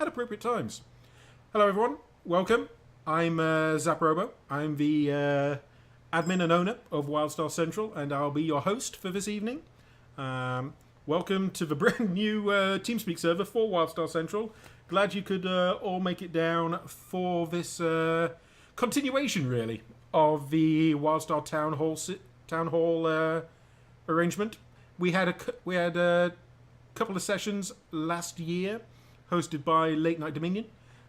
at appropriate times. Hello everyone, welcome. I'm Zaprobo. I'm the admin and owner of WildStar Central, and I'll be your host for this evening. Welcome to the brand new TeamSpeak server for WildStar Central. Glad you could all make it down for this continuation, really, of the WildStar Town Hall arrangement. We had a couple of sessions last year, hosted by Late Night Dominion.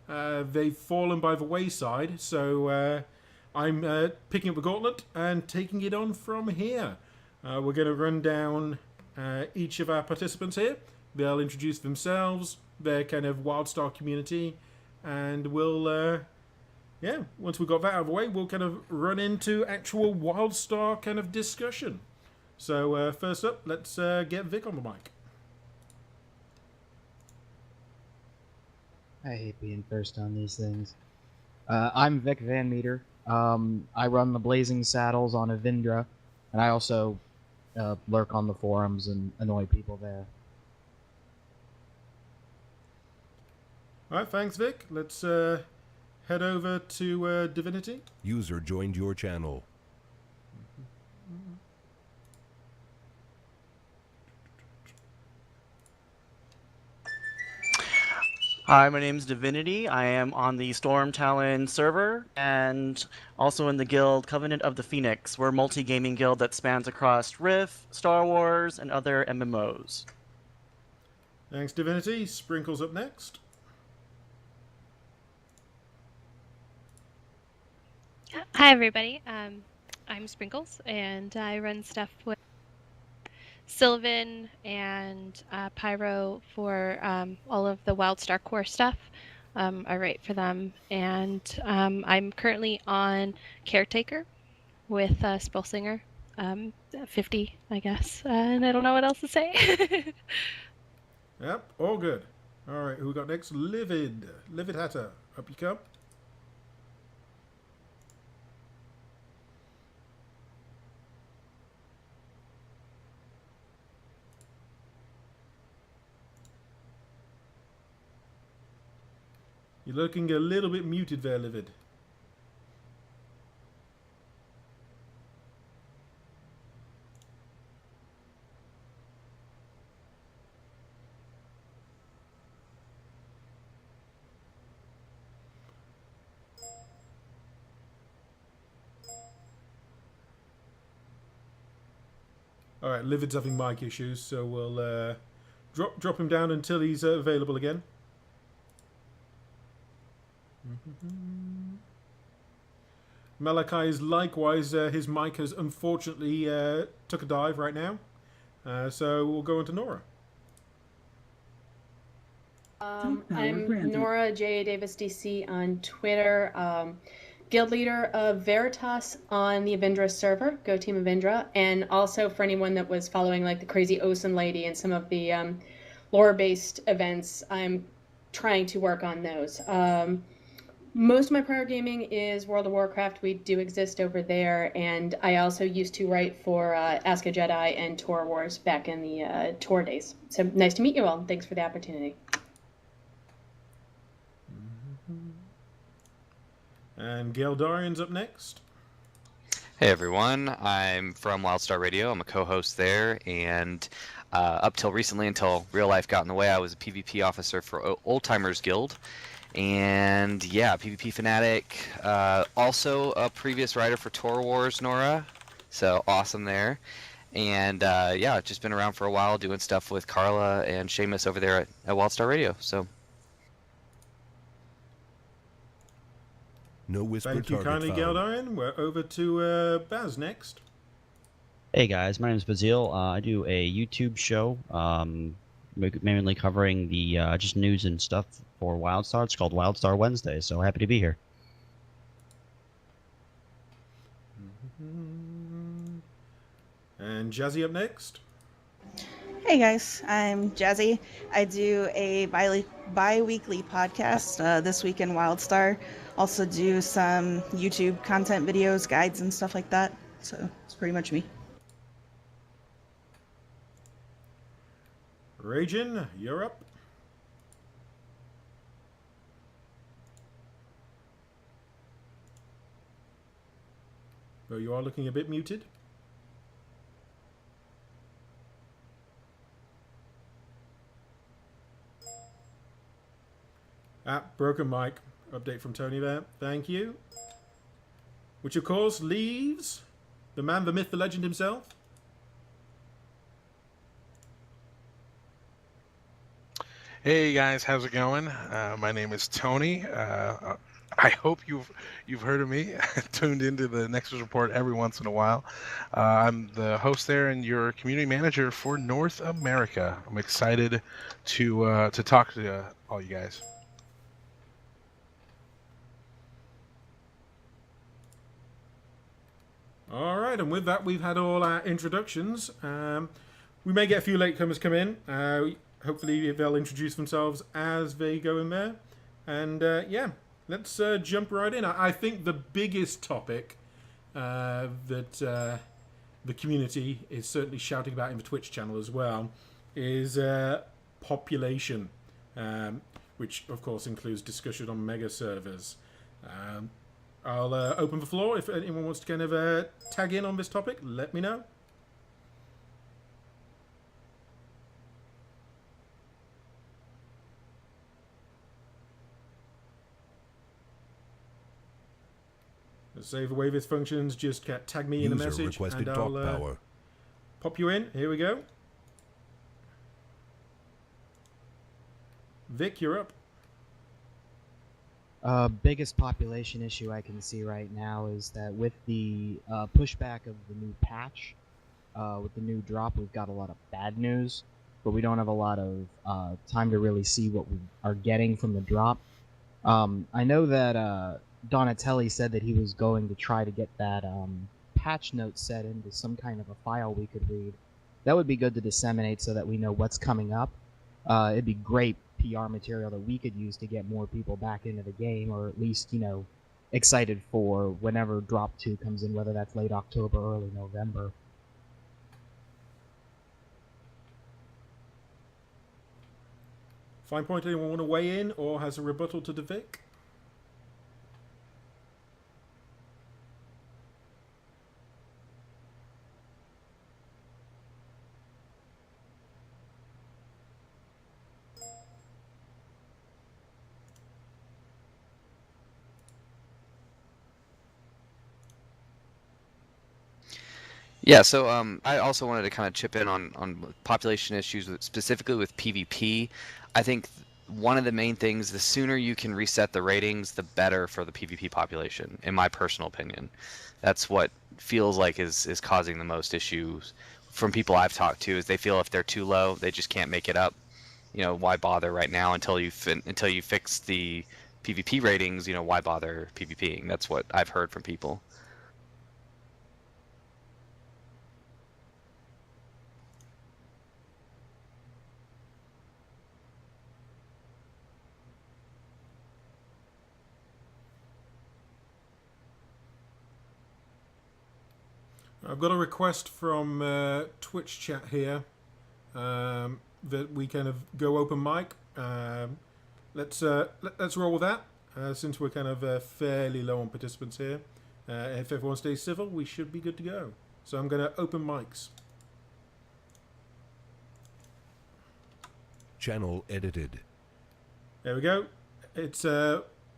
They've fallen by the wayside, so I'm picking up the gauntlet and taking it on from here. We're going to run down each of our participants here. They'll introduce themselves, their kind of WildStar community, and we'll, once we've got that out of the way, we'll kind of run into actual WildStar kind of discussion. So first up, let's get Vic on the mic. I hate being first on these things. I'm Vic Van Meter. I run the Blazing Saddles on Avindra, and I also lurk on the forums and annoy people there. Alright, thanks Vic. Let's head over to Divinity. User joined your channel. Hi, my name is Divinity. I am on the Storm Talon server and also in the guild Covenant of the Phoenix. We're a multi-gaming guild that spans across Rift, Star Wars, and other MMOs. Thanks, Divinity. Sprinkles up next. Hi, everybody. I'm Sprinkles, and I run stuff with Sylvan and Pyro for all of the WildStar core stuff. I write for them, and I'm currently on Caretaker with Spellsinger, 50, I guess, and I don't know what else to say. Yep, all good. Alright, who we got next? Livid. Livid Hatter. Up you come. You're looking a little bit muted there, Livid. Alright, Livid's having mic issues, so we'll drop him down until he's available again. Malachi is likewise, his mic has unfortunately took a dive right now. So we'll go on to Nora. I'm Nora J. Davis DC on Twitter, guild leader of Veritas on the Avindra server, Go Team Avindra, and also for anyone that was following like the Crazy Osen Lady and some of the lore-based events, I'm trying to work on those. Most of my prior gaming is World of Warcraft. We do exist over there, and I also used to write for Ask a Jedi and Tor Wars back in the Tor days. So nice to meet you all. Thanks for the opportunity. And Gail Dorian's up next. Hey everyone, I'm from WildStar Radio. I'm a co-host there, and up till recently, until real life got in the way, I was a PvP officer for Old Timers Guild. And yeah, PvP fanatic. Also a previous writer for Tor Wars, Nora. So awesome there. And yeah, just been around for a while doing stuff with Carla and Seamus over there at WildStar Radio. So. No whisper Thank you kindly, Galdarian. We're over to Baz next. Hey guys, my name is Bazil. I do a YouTube show, mainly covering the just news and stuff for WildStar. It's called WildStar Wednesday, so happy to be here. And Jazzy up next. Hey guys, I'm Jazzy. I do a bi-weekly podcast, This Week in WildStar. Also do some YouTube content videos, guides, and stuff like that. So it's pretty much me. Ragin, you're up. though you are looking a bit muted. Broken mic. Update from Tony there. Thank you. Which, of course, leaves the man, the myth, the legend himself. Hey guys, how's it going? My name is Tony. I hope you've heard of me, tuned into the Nexus Report every once in a while. I'm the host there and your community manager for North America. I'm excited to talk to all you guys. All right, and with that, we've had all our introductions. We may get a few latecomers come in. Hopefully, they'll introduce themselves as they go in there. And yeah, let's jump right in. I think the biggest topic that the community is certainly shouting about in the Twitch channel as well is population, which of course includes discussion on mega servers. I'll open the floor. If anyone wants to kind of tag in on this topic, let me know. Let's save the way this functions. Just tag me in a message requested and talk I'll power. Pop you in. Here we go. Vic, you're up. Biggest population issue I can see right now is that with the pushback of the new patch, with the new drop, we've got a lot of bad news, but we don't have a lot of time to really see what we are getting from the drop. I know that Donatelli said that he was going to try to get that patch note set into some kind of a file we could read. That would be good to disseminate so that we know what's coming up. It'd be great PR material that we could use to get more people back into the game, or at least, you know, excited for whenever Drop 2 comes in, whether that's late October or early November. Fine point, anyone want to weigh in or has a rebuttal to the Vic? Yeah, so I also wanted to kind of chip in on population issues, specifically with PvP. I think one of the main things, the sooner you can reset the ratings, the better for the PvP population, in my personal opinion. That's what feels like is causing the most issues from people I've talked to, is they feel if they're too low, they just can't make it up. You know, why bother right now until you fix the PvP ratings, you know, why bother PvPing? That's what I've heard from people. I've got a request from Twitch chat here that we kind of go open mic. Let's roll with that since we're kind of fairly low on participants here. If everyone stays civil, we should be good to go. So I'm going to open mics. Channel edited. There we go. It's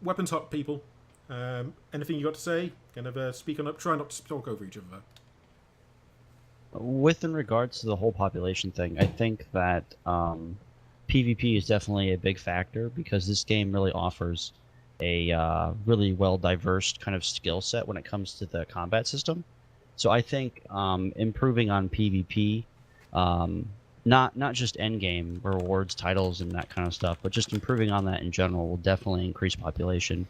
weapons hot, people. Anything you got to say? Kind of speak on up. Try not to talk over each other. With in regards to the whole population thing, I think that PvP is definitely a big factor because this game really offers a really well diverse kind of skill set when it comes to the combat system. So I think improving on PvP, not just endgame rewards, titles, and that kind of stuff, but just improving on that in general will definitely increase population.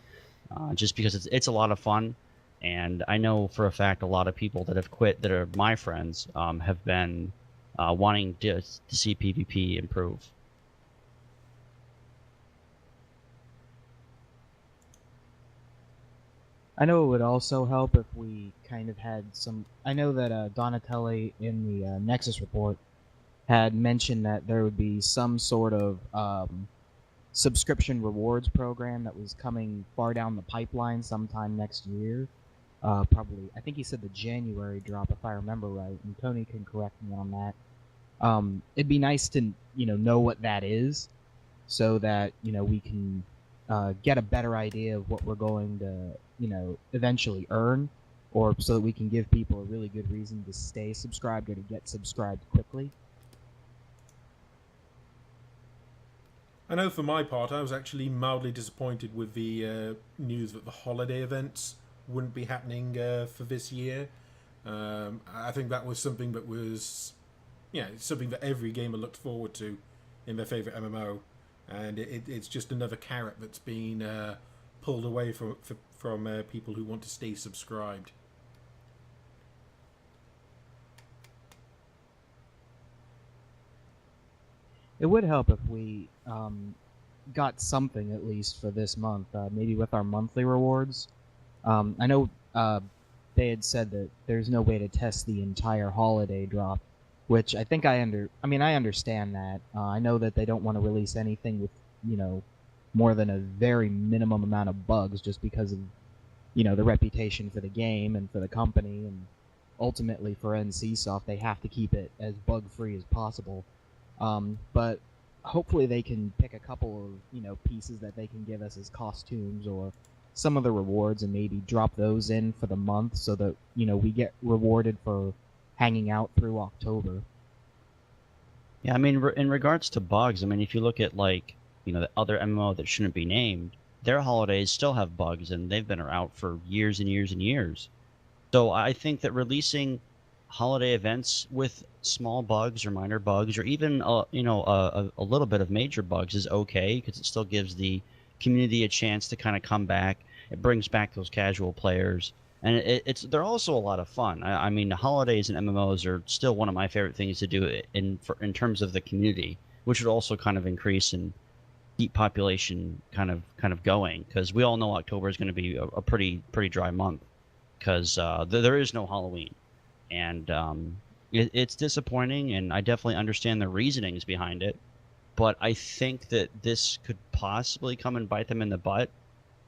Just because it's a lot of fun. And I know for a fact a lot of people that have quit that are my friends have been wanting to see PvP improve. I know it would also help if we kind of had some... I know that Donatelli in the Nexus report had mentioned that there would be some sort of subscription rewards program that was coming far down the pipeline sometime next year. probably, I think he said the January drop, if I remember right, and Tony can correct me on that. It'd be nice to, know what that is, so that, we can get a better idea of what we're going to, eventually earn, or so that we can give people a really good reason to stay subscribed or to get subscribed quickly. I know for my part, I was actually mildly disappointed with the news that the holiday events wouldn't be happening for this year. I think that was something that was, something that every gamer looked forward to in their favourite MMO, and it's just another carrot that's been pulled away from people who want to stay subscribed. It would help if we got something at least for this month, maybe with our monthly rewards. I know they had said that there's no way to test the entire holiday drop, which I think I understand that. I know that they don't want to release anything with, more than a very minimum amount of bugs, just because of, the reputation for the game and for the company, and ultimately for NCSoft, they have to keep it as bug-free as possible. But hopefully they can pick a couple of, pieces that they can give us as costumes or some of the rewards and maybe drop those in for the month so that, we get rewarded for hanging out through October. Yeah, I mean, in regards to bugs, I mean, if you look at, like, the other MMO that shouldn't be named, their holidays still have bugs, and they've been out for years and years and years. So I think that releasing holiday events with small bugs or minor bugs, or even a little bit of major bugs, is okay, because it still gives the community a chance to kind of come back. It brings back those casual players, and they're also a lot of fun. I mean, the holidays and MMOs are still one of my favorite things to do in terms of the community, which would also kind of increase and keep population kind of going, because we all know October is going to be a pretty dry month, because there is no Halloween. And it's disappointing, and I definitely understand the reasonings behind it. But I think that this could possibly come and bite them in the butt.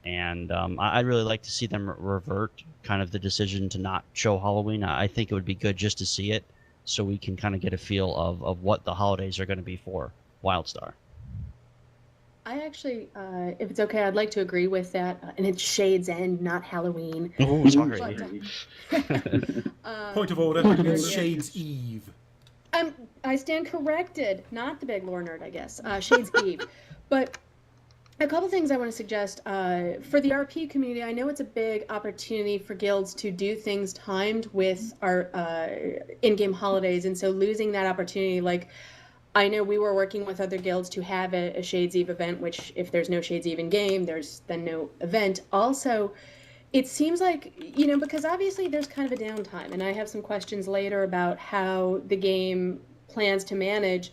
And I'd really like to see them revert kind of the decision to not show Halloween. I think it would be good just to see it, so we can kind of get a feel of what the holidays are going to be for WildStar. I actually, if it's okay, I'd like to agree with that. And it's Shade's End, not Halloween. Oh, sorry. Point of order, it's Shade's Eve. I stand corrected. Not the big lore nerd, I guess. Shade's Eve. But a couple things I want to suggest. For the RP community, I know it's a big opportunity for guilds to do things timed with our in-game holidays. And so losing that opportunity, like, I know we were working with other guilds to have a Shades Eve event, which if there's no Shades Eve in game, there's then no event. Also, it seems like, because obviously there's kind of a downtime, and I have some questions later about how the game plans to manage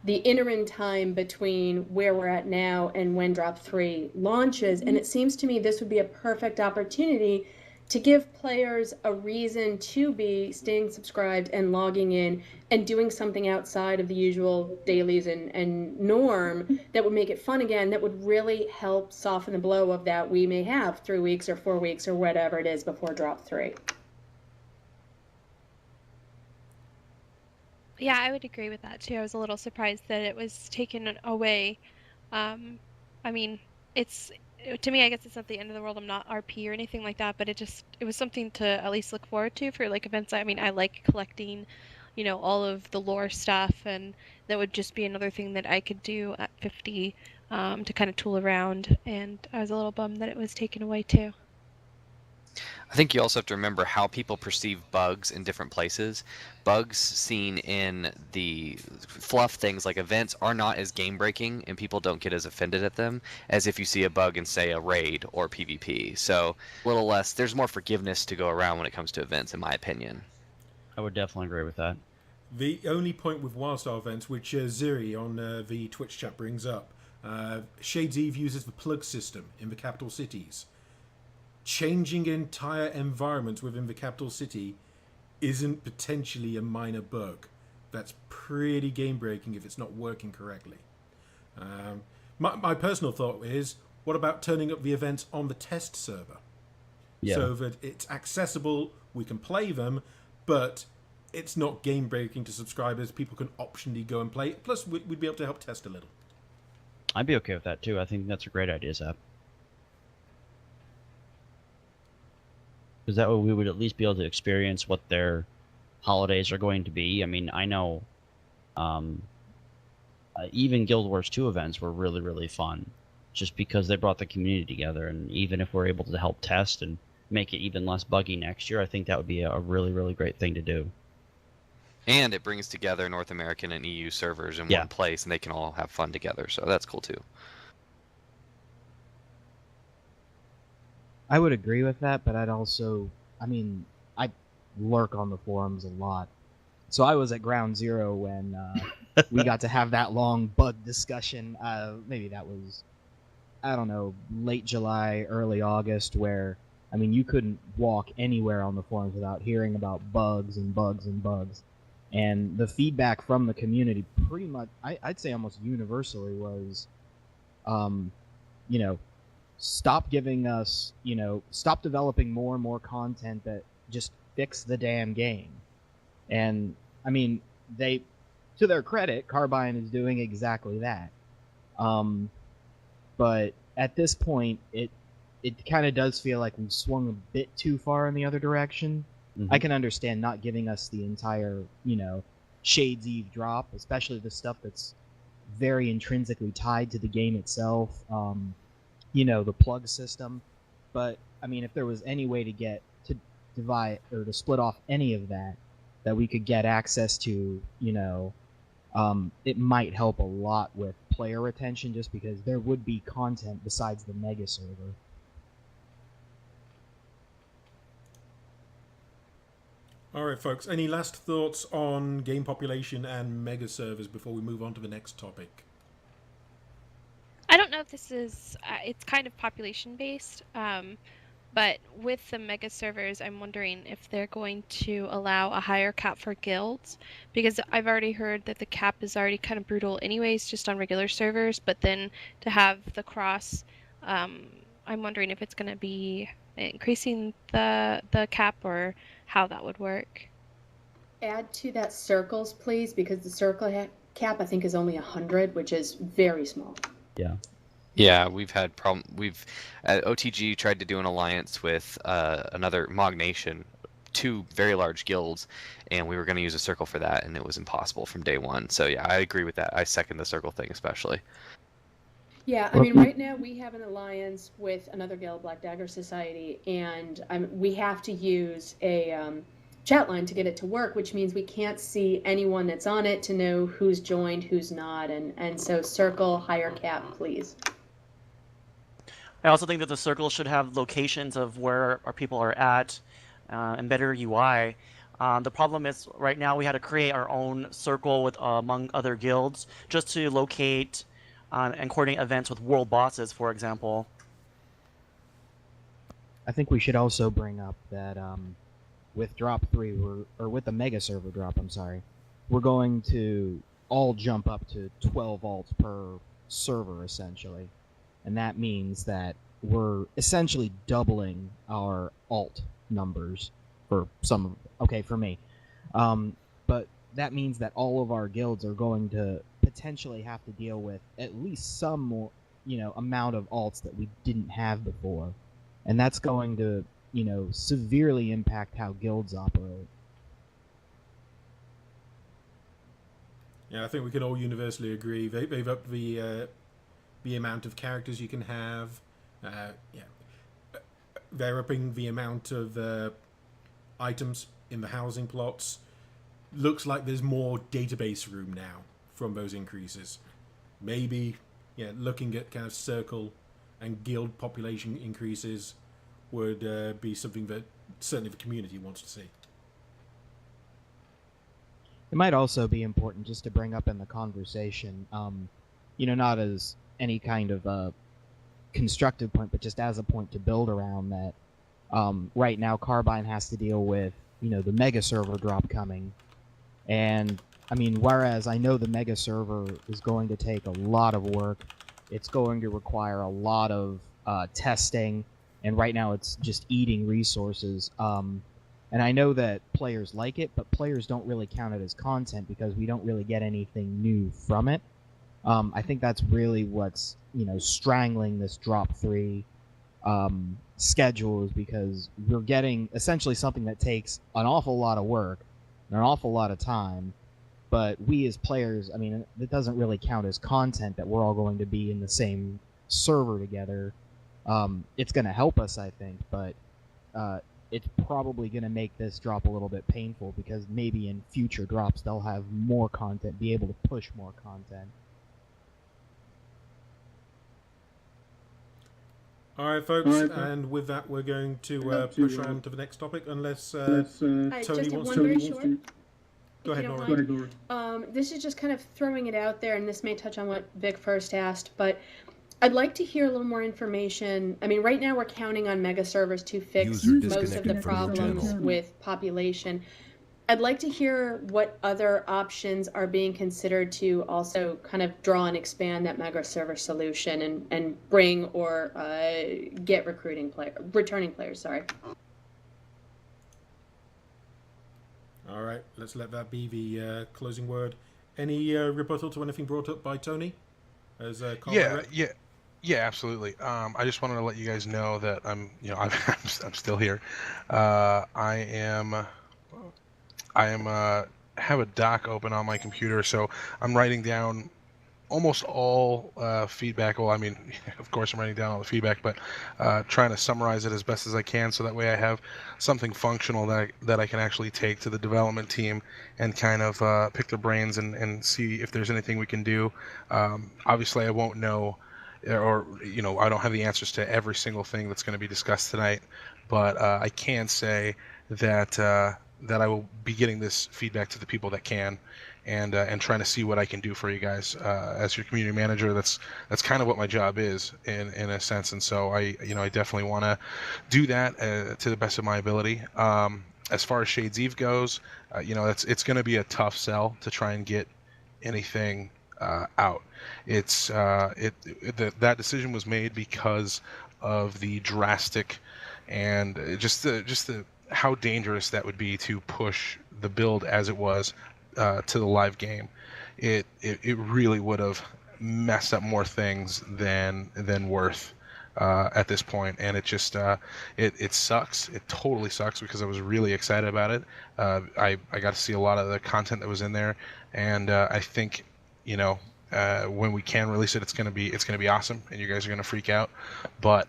the interim time between where we're at now and when Drop 3 launches. And it seems to me this would be a perfect opportunity to give players a reason to be staying subscribed and logging in and doing something outside of the usual dailies and norm that would make it fun again, that would really help soften the blow of that we may have 3 weeks or 4 weeks or whatever it is before Drop 3. Yeah, I would agree with that too. I was a little surprised that it was taken away. I mean, to me, I guess it's not the end of the world. I'm not RP or anything like that, but it was something to at least look forward to for like events. I mean, I like collecting, all of the lore stuff, and that would just be another thing that I could do at 50 to kind of tool around. And I was a little bummed that it was taken away too. I think you also have to remember how people perceive bugs in different places. Bugs seen in the fluff things like events are not as game breaking, and people don't get as offended at them as if you see a bug in, say, a raid or PvP. So a little less, there's more forgiveness to go around when it comes to events, in my opinion. I would definitely agree with that. The only point with WildStar events, which Ziri on the Twitch chat brings up, Shades Eve uses the plug system in the capital cities. Changing entire environments within the capital city isn't potentially a minor bug. That's pretty game breaking if it's not working correctly. My personal thought is, what about turning up the events on the test server? so that it's accessible, we can play them, but it's not game breaking to subscribers. People can optionally go and play it. Plus, we'd be able to help test a little. I'd be okay with that too. I think that's a great idea, Zap. Because that way we would at least be able to experience what their holidays are going to be. I mean, I know even Guild Wars 2 events were really, really fun, just because they brought the community together. And even if we're able to help test and make it even less buggy next year, I think that would be a really, really great thing to do. And it brings together North American and EU servers in one place, and they can all have fun together. So that's cool too. I would agree with that, but I'd also, I mean, I lurk on the forums a lot. So I was at Ground Zero when we got to have that long bug discussion. Maybe that was, I don't know, late July, early August, where, I mean, you couldn't walk anywhere on the forums without hearing about bugs and bugs and bugs. And the feedback from the community pretty much, I'd say almost universally was, you know, stop giving us, you know, stop developing more and more content that just fix the damn game. And, I mean, they, to their credit, Carbine is doing exactly that. But at this point, it kind of does feel like we've swung a bit too far in the other direction. I can understand not giving us the entire, you know, Shades Eve drop, especially the stuff that's very intrinsically tied to the game itself, you know, the plug system. But, I mean, if there was any way to get to divide or to split off any of that we could get access to, you know, it might help a lot with player retention, just because there would be content besides the mega server. All right, folks. Any last thoughts on game population and mega servers before we move on to the next topic? I don't know if this is, it's kind of population based, but with the mega servers, I'm wondering if they're going to allow a higher cap for guilds, because I've already heard that the cap is already kind of brutal anyways, just on regular servers, but then to have the cross, I'm wondering if it's going to be increasing the cap or how that would work. Add to that circles, please, because the circle cap I think is only 100, which is very small. Yeah. Yeah, we've had OTG tried to do an alliance with another Mog Nation, 2 very large guilds, and we were going to use a circle for that, and it was impossible from day one. So yeah, I agree with that. I second the circle thing especially. Yeah, I mean, right now we have an alliance with another guild, Black Dagger Society, and we have to use a chat line to get it to work, which means we can't see anyone that's on it to know who's joined, who's not, and so circle, higher cap, please. I also think that the circle should have locations of where our people are at, and better UI. The problem is right now we had to create our own circle with among other guilds just to locate and coordinate events with world bosses, for example. I think we should also bring up that with Drop 3, or with the Mega Server drop, I'm sorry, we're going to all jump up to 12 alts per server, essentially. And that means that we're essentially doubling our alt numbers for some, okay, for me. But that means that all of our guilds are going to potentially have to deal with at least some more, you know, amount of alts that we didn't have before. And that's going to, you know, severely impact how guilds operate. Yeah, I think we can all universally agree. They've upped the amount of characters you can have. They're upping the amount of items in the housing plots. Looks like there's more database room now from those increases. Maybe, looking at kind of circle and guild population increases would be something that certainly the community wants to see. It might also be important just to bring up in the conversation, you know, not as any kind of constructive point, but just as a point to build around that. Right now, Carbine has to deal with, you know, the mega server drop coming. And, I mean, whereas I know the mega server is going to take a lot of work, it's going to require a lot of testing, and right now it's just eating resources. And I know that players like it, but players don't really count it as content because we don't really get anything new from it. I think that's really what's strangling this drop 3 schedule, is because we're getting essentially something that takes an awful lot of work and an awful lot of time, but we as players, I mean, it doesn't really count as content that we're all going to be in the same server together. It's going to help us, I think, but it's probably going to make this drop a little bit painful, because maybe in future drops they'll have more content, be able to push more content. All right, folks, and with that, we're going to push on to the next topic, unless Tony wants to. Go ahead, Laura. This is just kind of throwing it out there, and this may touch on what Vic first asked, but I'd like to hear a little more information. I mean, right now we're counting on mega servers to fix most of the problems with population. I'd like to hear what other options are being considered to also kind of draw and expand that mega server solution and bring or get returning players. Sorry. All right, let's let that be the closing word. Any rebuttal to anything brought up by Tony? As Yeah, absolutely. I just wanted to let you guys know that I'm still here. Have a doc open on my computer, so I'm writing down almost all feedback. Well, I mean, of course, I'm writing down all the feedback, but trying to summarize it as best as I can, so that way I have something functional that I can actually take to the development team and kind of pick their brains and see if there's anything we can do. Obviously, I won't know, or I don't have the answers to every single thing that's going to be discussed tonight, but I can say that I will be getting this feedback to the people that can, and trying to see what I can do for you guys as your community manager. That's kind of what my job is in a sense, and so I definitely want to do that to the best of my ability. As far as Shades Eve goes, it's going to be a tough sell to try and get anything out. That decision was made because of the drastic and just the how dangerous that would be to push the build as it was to the live game. It really would have messed up more things than worth at this point, and it just it sucks. It totally sucks, because I was really excited about it. I got to see a lot of the content that was in there, and I think when we can release it, it's gonna be awesome, and you guys are gonna freak out. But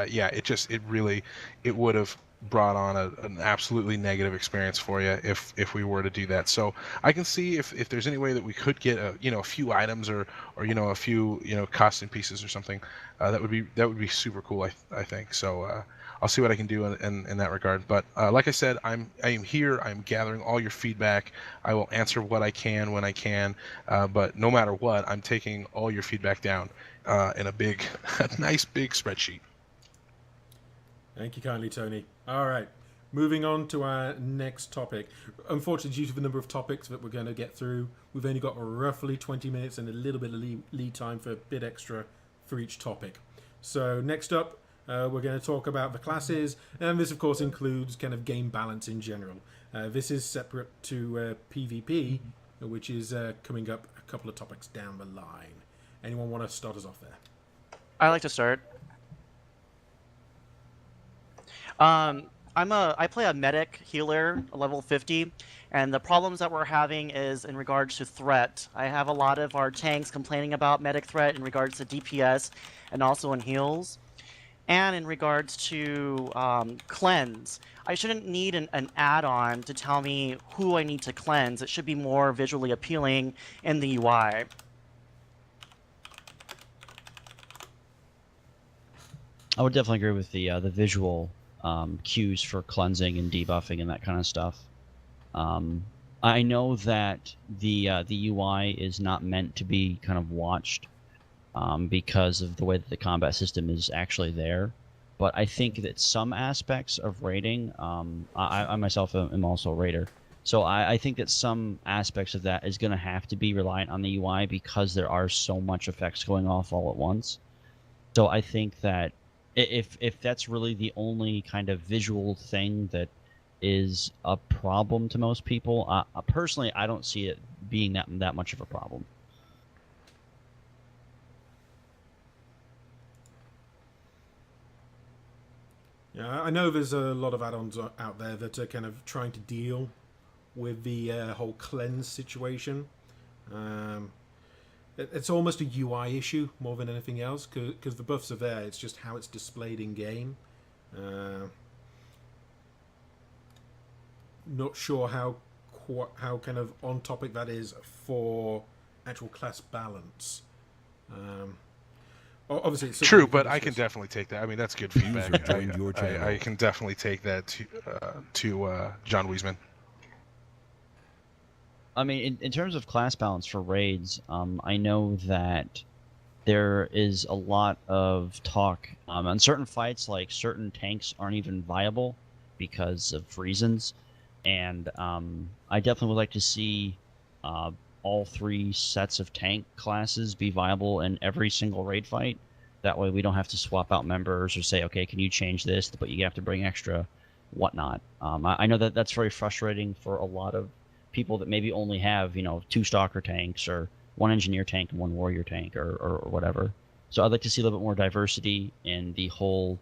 yeah, it would have brought on an absolutely negative experience for you if we were to do that. So I can see if there's any way that we could get a few items or a few costume pieces or something, that would be super cool. I think so. I'll see what I can do in that regard. But like I said, I am here. I'm gathering all your feedback. I will answer what I can when I can. But no matter what, I'm taking all your feedback down in a nice big spreadsheet. Thank you kindly, Tony. All right, moving on to our next topic. Unfortunately, due to the number of topics that we're going to get through, we've only got roughly 20 minutes and a little bit of lead time for a bit extra for each topic. So next up, we're going to talk about the classes, and this of course includes kind of game balance in general. This is separate to PvP, which is coming up a couple of topics down the line. Anyone want to start us off there? I like to start. I play a medic healer, level 50, and the problems that we're having is in regards to threat. I have a lot of our tanks complaining about medic threat in regards to DPS and also in heals. And in regards to cleanse, I shouldn't need an add-on to tell me who I need to cleanse. It should be more visually appealing in the UI. I would definitely agree with the visual cues for cleansing and debuffing and that kind of stuff. I know that the UI is not meant to be kind of watched because of the way that the combat system is actually there. But I think that some aspects of raiding, I myself am also a raider, so I think that some aspects of that is going to have to be reliant on the UI because there are so much effects going off all at once. So I think that If that's really the only kind of visual thing that is a problem to most people, personally, I don't see it being that much of a problem. Yeah, I know there's a lot of add-ons out there that are kind of trying to deal with the whole cleanse situation. It's almost a UI issue more than anything else, because the buffs are there. It's just how it's displayed in game. Not sure how kind of on topic that is for actual class balance. Obviously, it's true, but I can definitely take that. I mean, that's good feedback. User joined your channel. I can definitely take that to John Wiesman. I mean, in terms of class balance for raids, I know that there is a lot of talk on certain fights, like certain tanks aren't even viable because of reasons, and I definitely would like to see all 3 sets of tank classes be viable in every single raid fight. That way we don't have to swap out members or say, okay, can you change this, but you have to bring extra whatnot. I know that that's very frustrating for a lot of people that maybe only have, 2 stalker tanks or 1 engineer tank and 1 warrior tank or whatever. So I'd like to see a little bit more diversity in the whole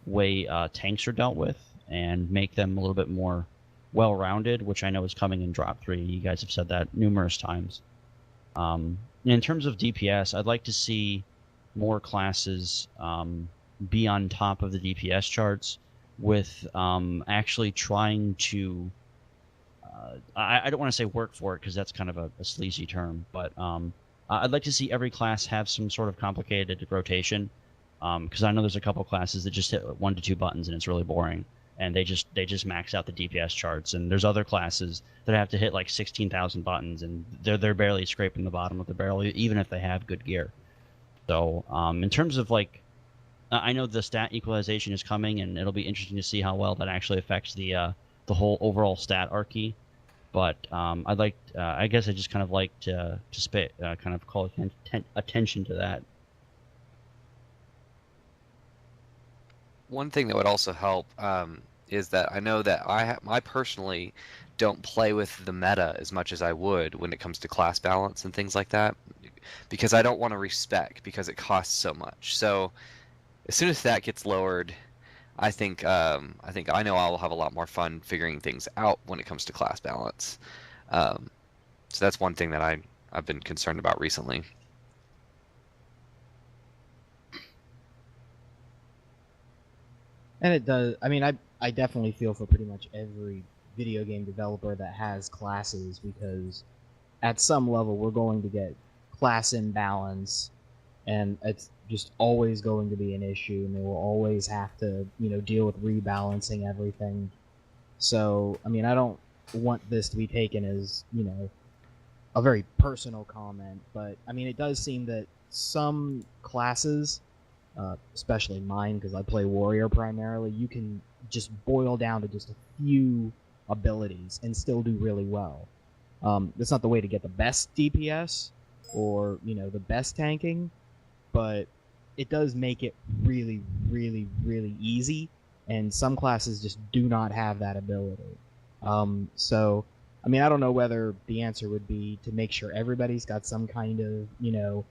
way tanks are dealt with and make them a little bit more well-rounded, which I know is coming in Drop 3. You guys have said that numerous times. In terms of DPS, I'd like to see more classes be on top of the DPS charts with actually trying to... I don't want to say work for it because that's kind of a sleazy term, but I'd like to see every class have some sort of complicated rotation, because I know there's a couple classes that just hit 1 to 2 buttons and it's really boring. And they just max out the DPS charts, and there's other classes that have to hit like 16,000 buttons, and they're barely scraping the bottom of the barrel, even if they have good gear. So in terms of I know the stat equalization is coming, and it'll be interesting to see how well that actually affects the whole overall stat archy. But I guess I just kind of like to kind of call attention to that. One thing that would also help is that I know that I personally don't play with the meta as much as I would when it comes to class balance and things like that, because I don't want to respec because it costs so much. So as soon as that gets lowered, I think I know I'll have a lot more fun figuring things out when it comes to class balance. So that's one thing that I've been concerned about recently. And it does. I mean, I definitely feel for pretty much every video game developer that has classes, because at some level we're going to get class imbalance, and it's just always going to be an issue, and they will always have to, deal with rebalancing everything. So, I mean, I don't want this to be taken as, a very personal comment, but I mean, it does seem that some classes, especially mine, because I play warrior primarily, you can just boil down to just a few abilities and still do really well. That's not the way to get the best DPS or the best tanking, but it does make it really, really, really easy, and some classes just do not have that ability. So, I mean, I don't know whether the answer would be to make sure everybody's got some kind of,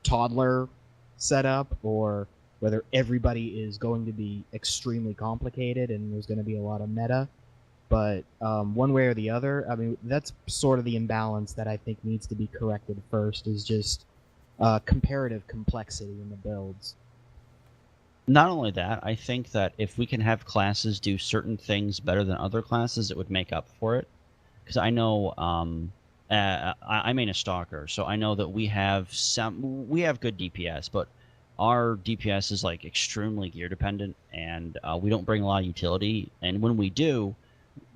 toddler setup, or whether everybody is going to be extremely complicated and there's going to be a lot of meta. But one way or the other, I mean, that's sort of the imbalance that I think needs to be corrected first, is just comparative complexity in the builds. Not only that, I think that if we can have classes do certain things better than other classes, it would make up for it. Because I know I main a stalker, so I know that we have good DPS, but our DPS is like extremely gear dependent, and we don't bring a lot of utility. And when we do,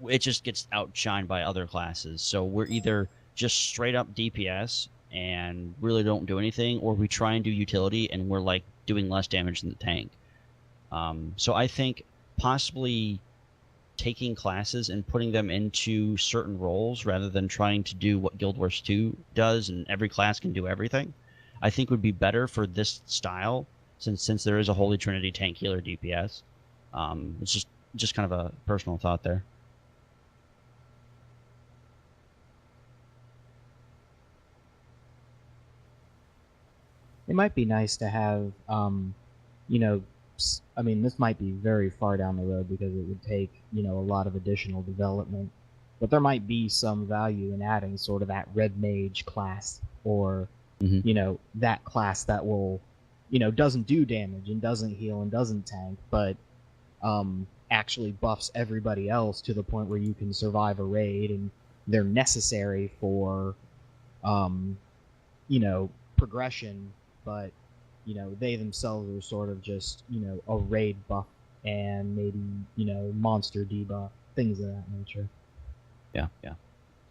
it just gets outshined by other classes. So we're either just straight up DPS and really don't do anything, or we try and do utility and we're like doing less damage than the tank. So I think possibly taking classes and putting them into certain roles rather than trying to do what Guild Wars 2 does and every class can do everything, I think would be better for this style, since there is a holy trinity tank healer DPS. It's just kind of a personal thought there. It might be nice to have, you know, I mean, this might be very far down the road because it would take, you know, a lot of additional development. But there might be some value in adding sort of that red mage class, or, you know, that class that will, you know, doesn't do damage and doesn't heal and doesn't tank, but actually buffs everybody else to the point where you can survive a raid, and they're necessary for, you know, progression, but, you know, they themselves are sort of just, you know, a raid buff and maybe, you know, monster debuff, things of that nature. Yeah.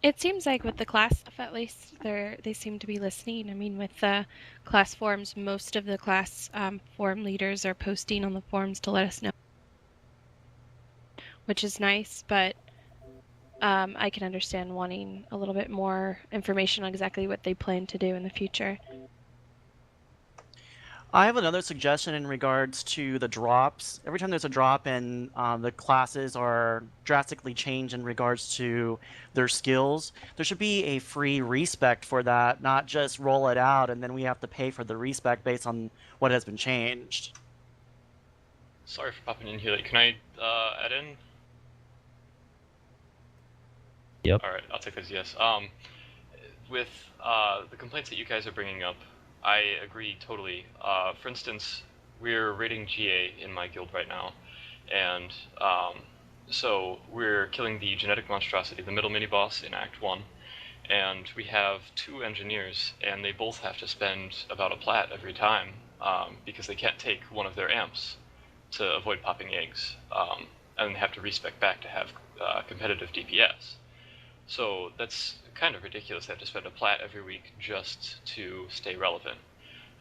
It seems like with the class stuff, at least, they seem to be listening. I mean, with the class forums, most of the class forum leaders are posting on the forums to let us know, which is nice, but I can understand wanting a little bit more information on exactly what they plan to do in the future. I have another suggestion in regards to the drops. Every time there's a drop and the classes are drastically changed in regards to their skills, there should be a free respec for that, not just roll it out and then we have to pay for the respec based on what has been changed. Sorry for popping in here. Can I add in? Yep. All right, I'll take this. Yes. With the complaints that you guys are bringing up, I agree totally. For instance, we're raiding GA in my guild right now, and so we're killing the genetic monstrosity, the middle mini-boss in Act 1, and we have 2 engineers, and they both have to spend about a plat every time, because they can't take one of their amps to avoid popping eggs, and they have to respec back to have competitive DPS. So that's kind of ridiculous. They have to spend a plat every week just to stay relevant.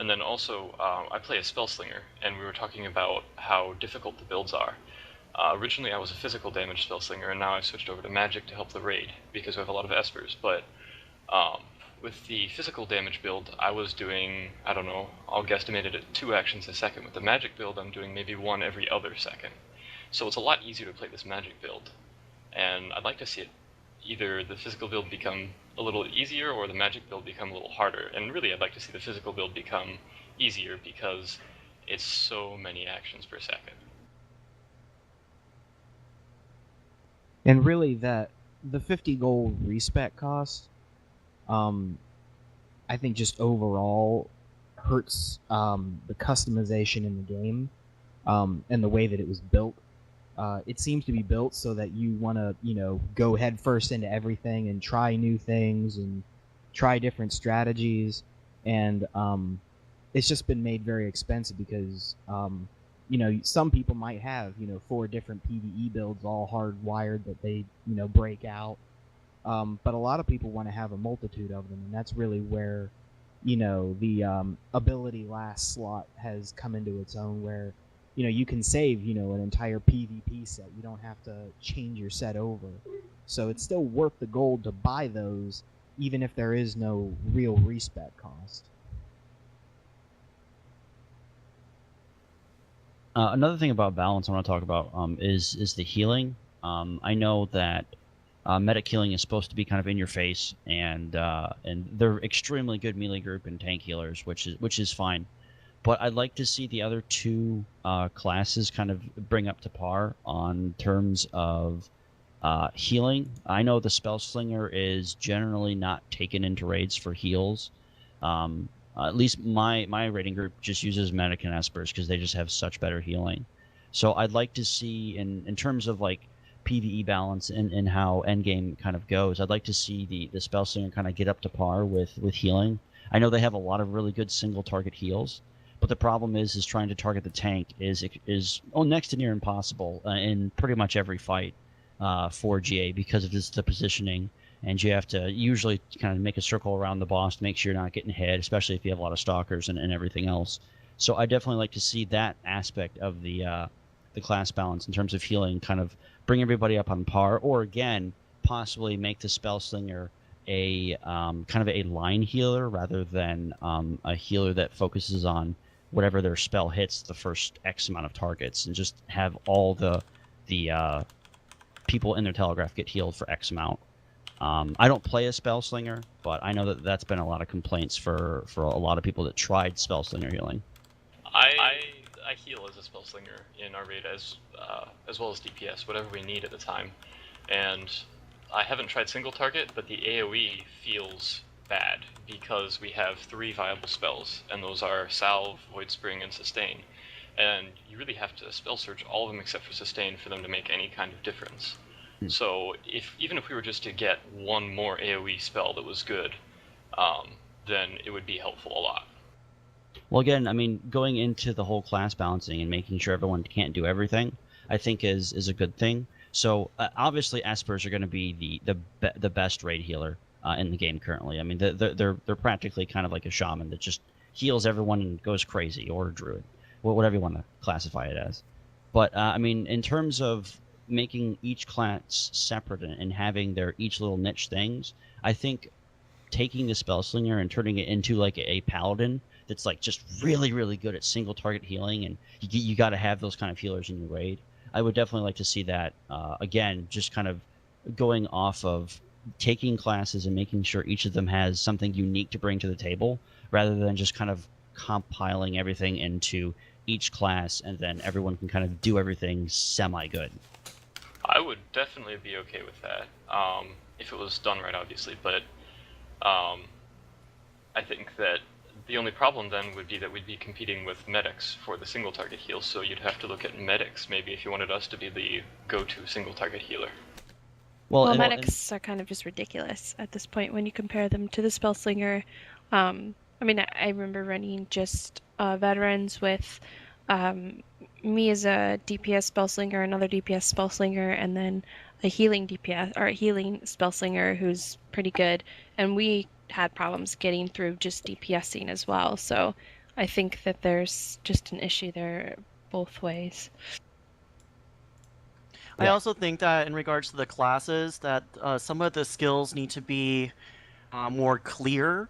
And then also, I play a Spellslinger, and we were talking about how difficult the builds are. Originally, I was a physical damage Spellslinger, and now I've switched over to magic to help the raid, because we have a lot of Espers. But with the physical damage build, I was doing, I don't know, I'll guesstimate it at 2 actions a second. With the magic build, I'm doing maybe 1 every other second. So it's a lot easier to play this magic build. And I'd like to see it either the physical build become a little easier or the magic build become a little harder. And really, I'd like to see the physical build become easier because it's so many actions per second. And really, the 50 gold respec cost, I think just overall hurts the customization in the game, and the way that it was built. It seems to be built so that you want to, you know, go head first into everything and try new things and try different strategies. And it's just been made very expensive because, you know, some people might have, you know, 4 different PvE builds all hardwired that they, you know, break out. But a lot of people want to have a multitude of them. And that's really where, you know, the ability last slot has come into its own, where, you know, you can save, you know, an entire PvP set. You don't have to change your set over. So it's still worth the gold to buy those, even if there is no real respec cost. Another thing about balance I want to talk about is the healing. I know that medic healing is supposed to be kind of in your face, and they're extremely good melee group and tank healers, which is fine. But I'd like to see the other 2 classes kind of bring up to par on terms of healing. I know the Spellslinger is generally not taken into raids for heals. At least my raiding group just uses medic and espers because they just have such better healing. So I'd like to see, in terms of like PvE balance and how endgame kind of goes, I'd like to see the Spellslinger kind of get up to par with healing. I know they have a lot of really good single target heals, but the problem is trying to target the tank is next to near impossible in pretty much every fight for GA because of the positioning, and you have to usually kind of make a circle around the boss to make sure you're not getting hit, especially if you have a lot of stalkers and everything else. So I definitely like to see that aspect of the class balance in terms of healing kind of bring everybody up on par, or again possibly make the Spellslinger a kind of a line healer rather than a healer that focuses on whatever their spell hits the first X amount of targets, and just have all the people in their telegraph get healed for X amount. I don't play a spell slinger, but I know that that's been a lot of complaints for a lot of people that tried spell slinger healing. I heal as a spell slinger in our raid as well as DPS, whatever we need at the time. And I haven't tried single target, but the AoE feels bad because we have 3 viable spells, and those are Salve, Void Spring, and Sustain. And you really have to spell search all of them except for Sustain for them to make any kind of difference. So even if we were just to get one more AoE spell that was good, then it would be helpful a lot. Well, again, I mean, going into the whole class balancing and making sure everyone can't do everything, I think is a good thing. So obviously, Espers are going to be the best raid healer in the game currently. I mean, they're practically kind of like a shaman that just heals everyone and goes crazy, or a druid, whatever you want to classify it as. But I mean, in terms of making each class separate and having their each little niche things, I think taking the spell slinger and turning it into like a paladin that's like just really, really good at single target healing, and you got to have those kind of healers in your raid. I would definitely like to see that again, just kind of going off of taking classes and making sure each of them has something unique to bring to the table, rather than just kind of compiling everything into each class and then everyone can kind of do everything semi-good. I would definitely be okay with that, if it was done right, obviously, but I think that the only problem then would be that we'd be competing with medics for the single target heal, so you'd have to look at medics maybe if you wanted us to be the go-to single target healer. Well, medics are kind of just ridiculous at this point when you compare them to the spell slinger. I mean, I remember running just veterans with me as a DPS spell slinger, another DPS spell slinger, and then a healing DPS or a healing spell slinger who's pretty good, and we had problems getting through just DPSing as well. So I think that there's just an issue there both ways. I also think that in regards to the classes, that some of the skills need to be more clear.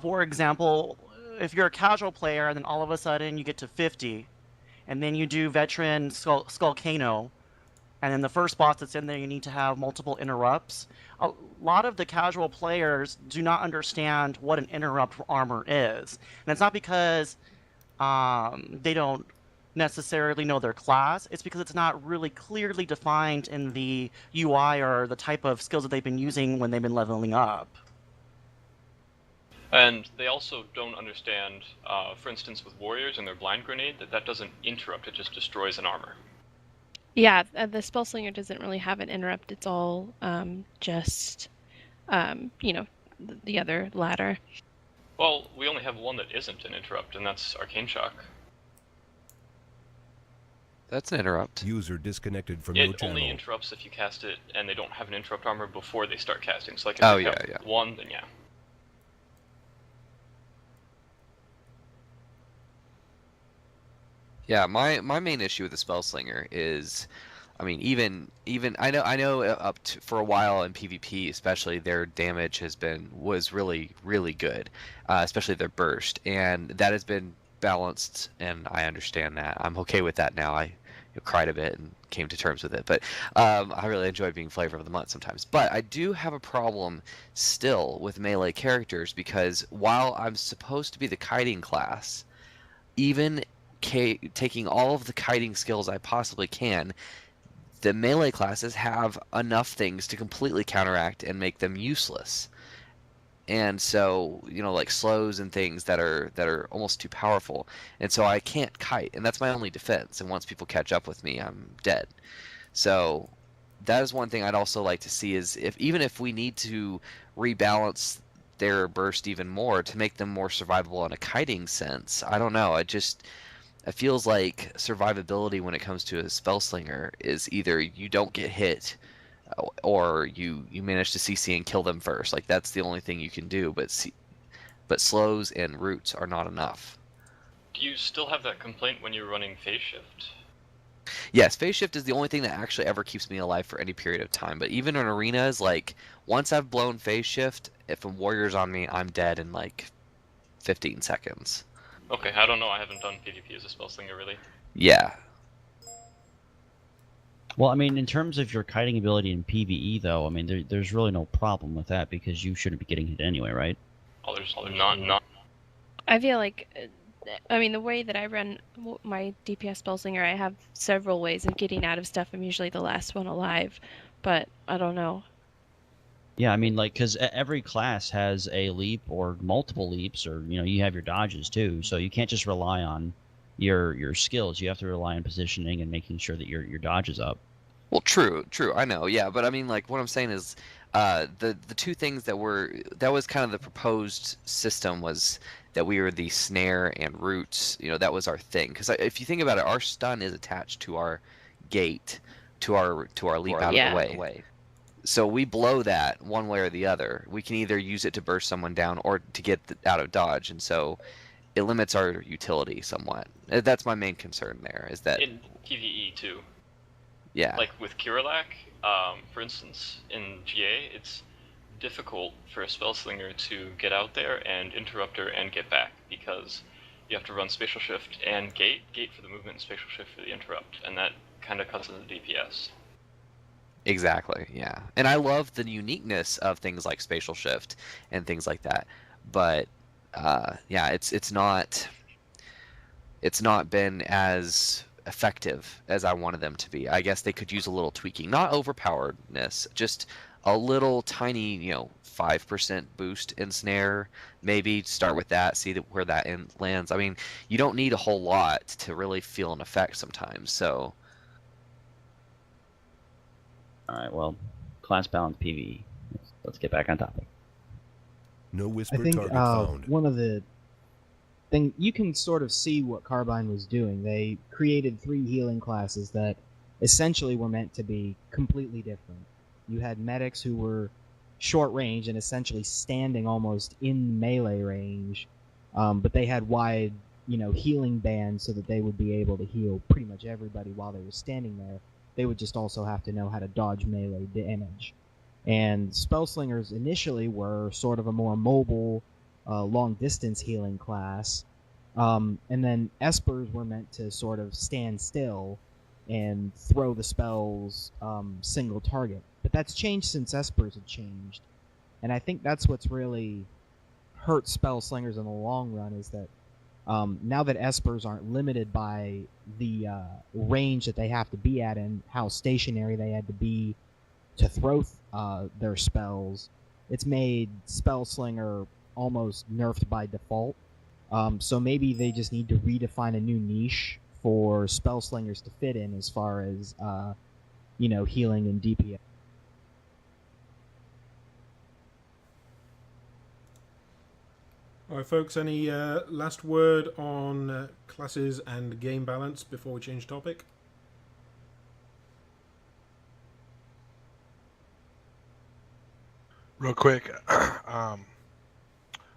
For example, if you're a casual player and then all of a sudden you get to 50, and then you do veteran Skullcano, and then the first boss that's in there you need to have multiple interrupts. A lot of the casual players do not understand what an interrupt armor is. And it's not because they don't necessarily know their class, it's because it's not really clearly defined in the UI or the type of skills that they've been using when they've been leveling up. And they also don't understand, for instance, with warriors and their blind grenade, that doesn't interrupt, it just destroys an armor. Yeah, the spell slinger doesn't really have an interrupt. It's all just, you know, the other ladder. Well, we only have one that isn't an interrupt, and that's Arcane Shock. That's an interrupt. User disconnected from your It channel. only interrupts if you cast it and they don't have an interrupt armor before they start casting. So like if Oh, you yeah, have one, then yeah. Yeah, my main issue with the spell slinger is, I mean, even I know up to, for a while in PvP especially, their damage was really good, especially their burst, and that has been balanced, and I understand that. I'm okay with that now. I cried a bit and came to terms with it, but I really enjoyed being flavor of the month sometimes. But I do have a problem still with melee characters, because while I'm supposed to be the kiting class, even taking all of the kiting skills I possibly can, the melee classes have enough things to completely counteract and make them useless. And so, you know, like slows and things that are almost too powerful. And so I can't kite, and that's my only defense. And once people catch up with me, I'm dead. So that is one thing I'd also like to see, is even if we need to rebalance their burst even more to make them more survivable in a kiting sense. I don't know. It feels like survivability when it comes to a spellslinger is either you don't get hit or you manage to CC and kill them first. Like, that's the only thing you can do, but slows and roots are not enough. Do you still have that complaint when you're running phase shift? Yes, phase shift is the only thing that actually ever keeps me alive for any period of time. But even in arenas, like, once I've blown phase shift, if a warrior's on me, I'm dead in like 15 seconds. Okay, I don't know. I haven't done PvP as a spell slinger really. Yeah. Well, I mean, in terms of your kiting ability in PvE, though, I mean, there's really no problem with that because you shouldn't be getting hit anyway, right? Oh, there's not. I feel like, I mean, the way that I run my DPS spell slinger, I have several ways of getting out of stuff. I'm usually the last one alive, but I don't know. Yeah, I mean, like, because every class has a leap or multiple leaps, or you have your dodges too. So you can't just rely on your skills. You have to rely on positioning and making sure that your dodge is up. Well, true. I know. Yeah, but I mean, like, what I'm saying is, the two things that was kind of the proposed system was that we were the snare and roots. That was our thing. Because if you think about it, our stun is attached to our gate, to our leap out of the way. So we blow that one way or the other. We can either use it to burst someone down or to get out of dodge, and so it limits our utility somewhat. That's my main concern there. Is that In PvE too. Yeah. Like with Kirillak, for instance, in GA, it's difficult for a spell slinger to get out there and interrupt her and get back because you have to run spatial shift and gate for the movement and spatial shift for the interrupt, and that kind of cuts into DPS. Exactly, yeah. And I love the uniqueness of things like spatial shift and things like that. But yeah, it's not been as effective as I wanted them to be. I guess they could use a little tweaking, not overpoweredness, just a little tiny, 5% boost in snare. Maybe start with that, see where that lands. I mean, you don't need a whole lot to really feel an effect sometimes. So All right, well, class balance PvE. Let's get back on topic. No I whisper think target found. one of the thing you can sort of see what Carbine was doing. They created 3 healing classes that essentially were meant to be completely different. You had medics who were short range and essentially standing almost in melee range, but they had wide, healing bands so that they would be able to heal pretty much everybody while they were standing there. They would just also have to know how to dodge melee damage. And spell slingers initially were sort of a more mobile, long distance healing class, and then espers were meant to sort of stand still and throw the spells single target. But that's changed since espers have changed, and I think that's what's really hurt spell slingers in the long run is that now that espers aren't limited by the range that they have to be at and how stationary they had to be to throw their spells, it's made spell slinger almost nerfed by default. So maybe they just need to redefine a new niche for spell slingers to fit in as far as healing and DPS. All right, folks, any last word on classes and game balance before we change topic? Real quick,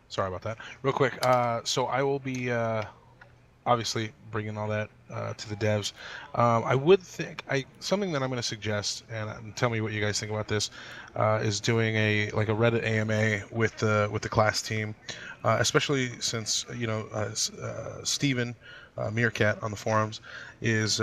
sorry about that. Real quick, so I will be obviously bringing all that to the devs. I would think something that I'm going to suggest, and tell me what you guys think about this, is doing a Reddit AMA with the class team, especially since Steven Meerkat on the forums is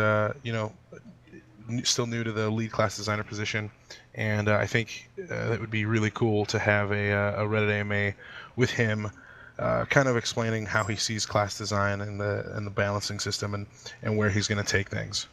still new to the lead class designer position, and I think it would be really cool to have a Reddit AMA with him, kind of explaining how he sees class design and the balancing system and where he's going to take things.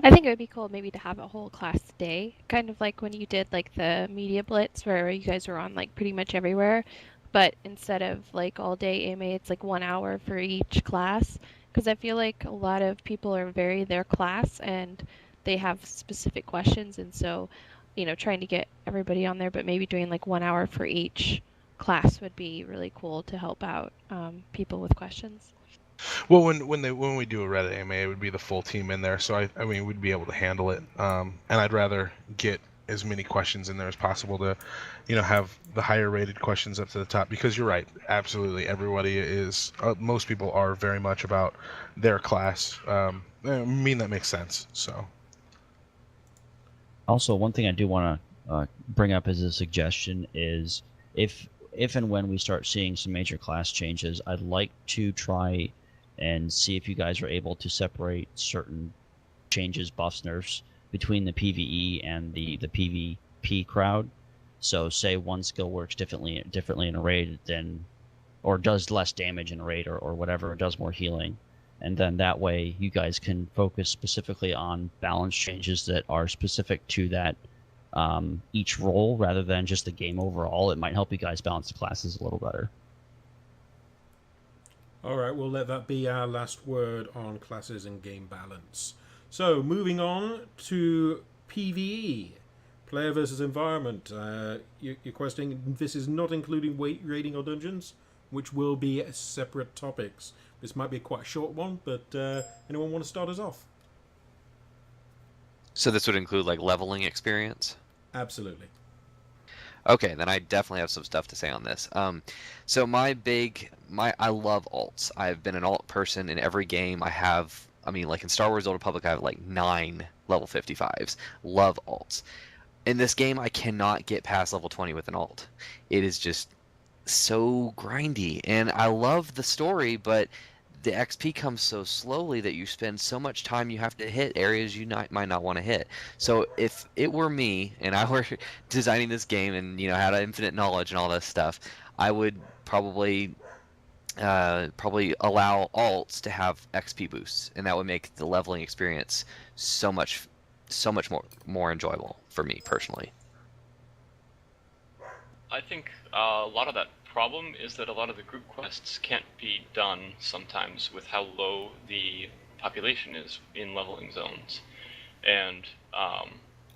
I think it would be cool maybe to have a whole class day, kind of like when you did like the media blitz where you guys were on like pretty much everywhere, but instead of like all day AMA, it's like 1 hour for each class. Because I feel like a lot of people are very their class and they have specific questions, and so trying to get everybody on there, but maybe doing like 1 hour for each class would be really cool to help out people with questions. Well, when we do a Reddit AMA, it would be the full team in there, so I mean we'd be able to handle it. And I'd rather get as many questions in there as possible to, have the higher rated questions up to the top, because you're right, absolutely everybody is. Most people are very much about their class. I mean that makes sense. So. Also, one thing I do want to bring up as a suggestion is if if and when we start seeing some major class changes, I'd like to try and see if you guys are able to separate certain changes, buffs, nerfs between the PvE and the PvP crowd. So say one skill works differently in a raid than, or does less damage in a raid or whatever, or does more healing. And then that way you guys can focus specifically on balance changes that are specific to that each role rather than just the game overall. It might help you guys balance the classes a little better. All right, we'll let that be our last word on classes and game balance. So, moving on to PvE, player versus environment. You're questioning this is not including raiding or dungeons, which will be separate topics. This might be quite a short one, but anyone want to start us off? So this would include like leveling experience? Absolutely. Okay, then I definitely have some stuff to say on this. So I love alts. I've been an alt person in every game. Like in Star Wars: Old Republic, I have like 9 level 55s. Love alts. In this game, I cannot get past level 20 with an alt. It is just so grindy, and I love the story, but the XP comes so slowly that you spend so much time you have to hit areas you might not want to hit. So if it were me and I were designing this game and had infinite knowledge and all this stuff, I would probably allow alts to have XP boosts, and that would make the leveling experience so much more enjoyable for me personally. I think a lot of that problem is that a lot of the group quests can't be done sometimes with how low the population is in leveling zones, and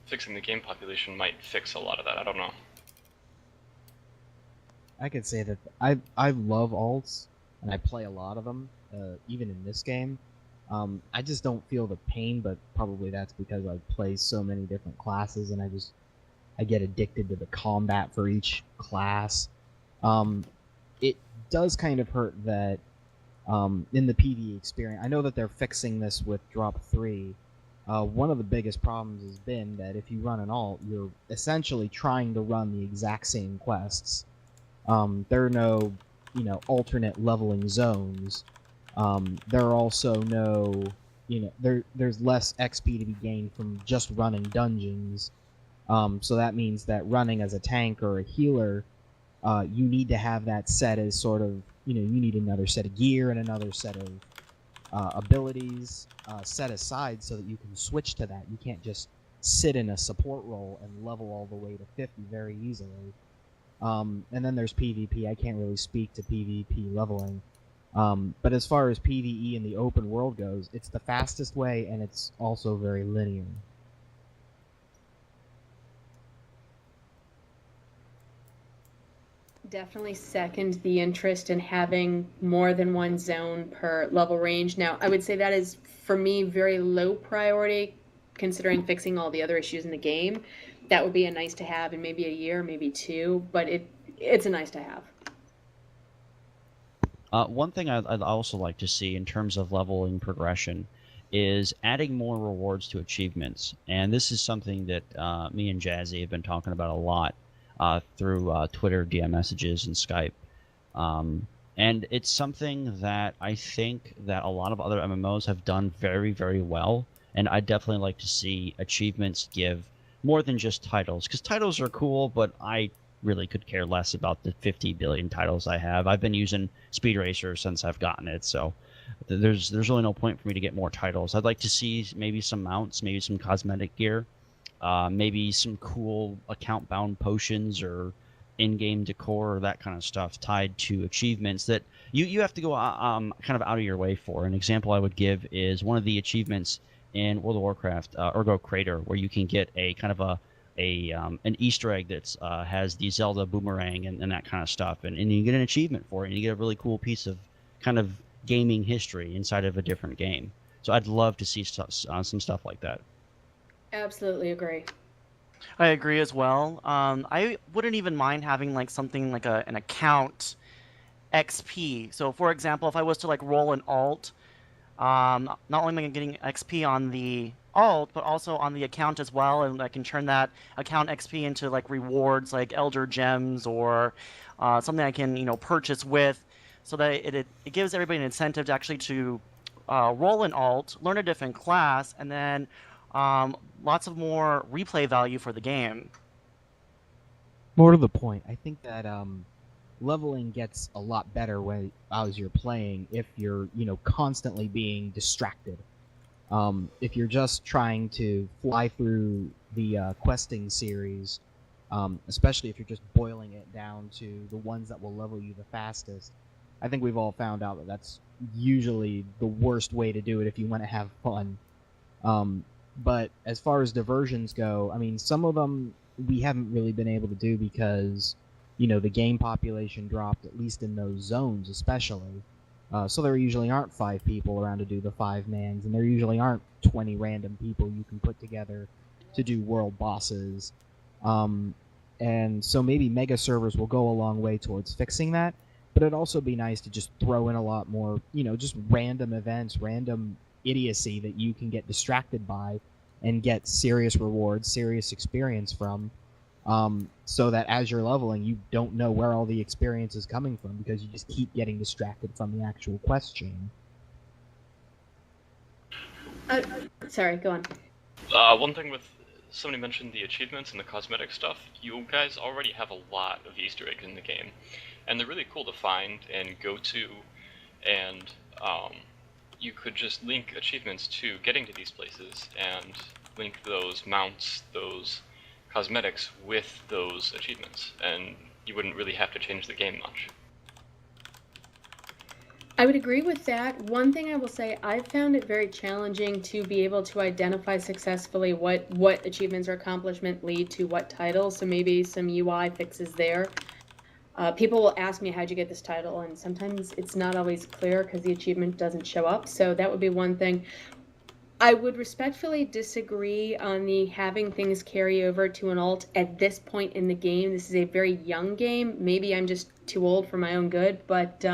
fixing the game population might fix a lot of that. I don't know. I could say that I love alts, and I play a lot of them, even in this game. I just don't feel the pain, but probably that's because I play so many different classes, and I get addicted to the combat for each class. It does kind of hurt that in the PvE experience, I know that they're fixing this with Drop 3. One of the biggest problems has been that if you run an alt, you're essentially trying to run the exact same quests. There are no, alternate leveling zones. There are also no, there's less XP to be gained from just running dungeons. So that means that running as a tank or a healer, you need to have that set as sort of, you need another set of gear and another set of abilities set aside so that you can switch to that. You can't just sit in a support role and level all the way to 50 very easily. And then there's PvP. I can't really speak to PvP leveling. But as far as PvE in the open world goes, it's the fastest way, and it's also very linear. Definitely second the interest in having more than one zone per level range. Now, I would say that is, for me, very low priority, considering fixing all the other issues in the game. That would be a nice to have in maybe a year, maybe 2, but it's a nice to have. One thing I'd also like to see in terms of leveling progression is adding more rewards to achievements. And this is something that me and Jazzy have been talking about a lot through Twitter, DM messages, and Skype. And it's something that I think that a lot of other MMOs have done very, very well. And I'd definitely like to see achievements give more than just titles. Because titles are cool, but I really could care less about the 50 billion titles I have. I've been using Speed Racer since I've gotten it, so there's really no point for me to get more titles. I'd like to see maybe some mounts, maybe some cosmetic gear, maybe some cool account-bound potions or in-game decor or that kind of stuff tied to achievements that you have to go kind of out of your way for. An example I would give is one of the achievements in World of Warcraft, Ergo Crater, where you can get a kind of an Easter egg that has the Zelda boomerang and that kind of stuff, and you get an achievement for it, and you get a really cool piece of kind of gaming history inside of a different game. So I'd love to see some stuff like that. Absolutely agree. I agree as well. I wouldn't even mind having like something like an account XP. So for example, if I was to like roll an alt, not only am I getting XP on the alt, but also on the account as well, and I can turn that account XP into like rewards, like Elder Gems or something I can purchase with, so that it gives everybody an incentive to actually to roll an alt, learn a different class, and then lots of more replay value for the game. More to the point, I think that leveling gets a lot better as you're playing if you're constantly being distracted. If you're just trying to fly through the questing series, especially if you're just boiling it down to the ones that will level you the fastest, I think we've all found out that that's usually the worst way to do it if you want to have fun. But as far as diversions go, I mean, some of them we haven't really been able to do because, the game population dropped, at least in those zones especially. So there usually aren't 5 people around to do the 5-mans, and there usually aren't 20 random people you can put together to do world bosses. And so maybe mega servers will go a long way towards fixing that, but it'd also be nice to just throw in a lot more, just random events, random idiocy that you can get distracted by and get serious rewards, serious experience from, so that as you're leveling, you don't know where all the experience is coming from because you just keep getting distracted from the actual quest chain. Sorry, go on. One thing with somebody mentioned the achievements and the cosmetic stuff. You guys already have a lot of Easter eggs in the game, and they're really cool to find and go to, and you could just link achievements to getting to these places and link those mounts, those cosmetics with those achievements, and you wouldn't really have to change the game much. I would agree with that. One thing I will say, I've found it very challenging to be able to identify successfully what achievements or accomplishment lead to what titles, so maybe some UI fixes there. People will ask me, how'd you get this title? And sometimes it's not always clear because the achievement doesn't show up, so that would be one thing. I would respectfully disagree on the having things carry over to an alt at this point in the game. This is a very young game. Maybe I'm just too old for my own good, but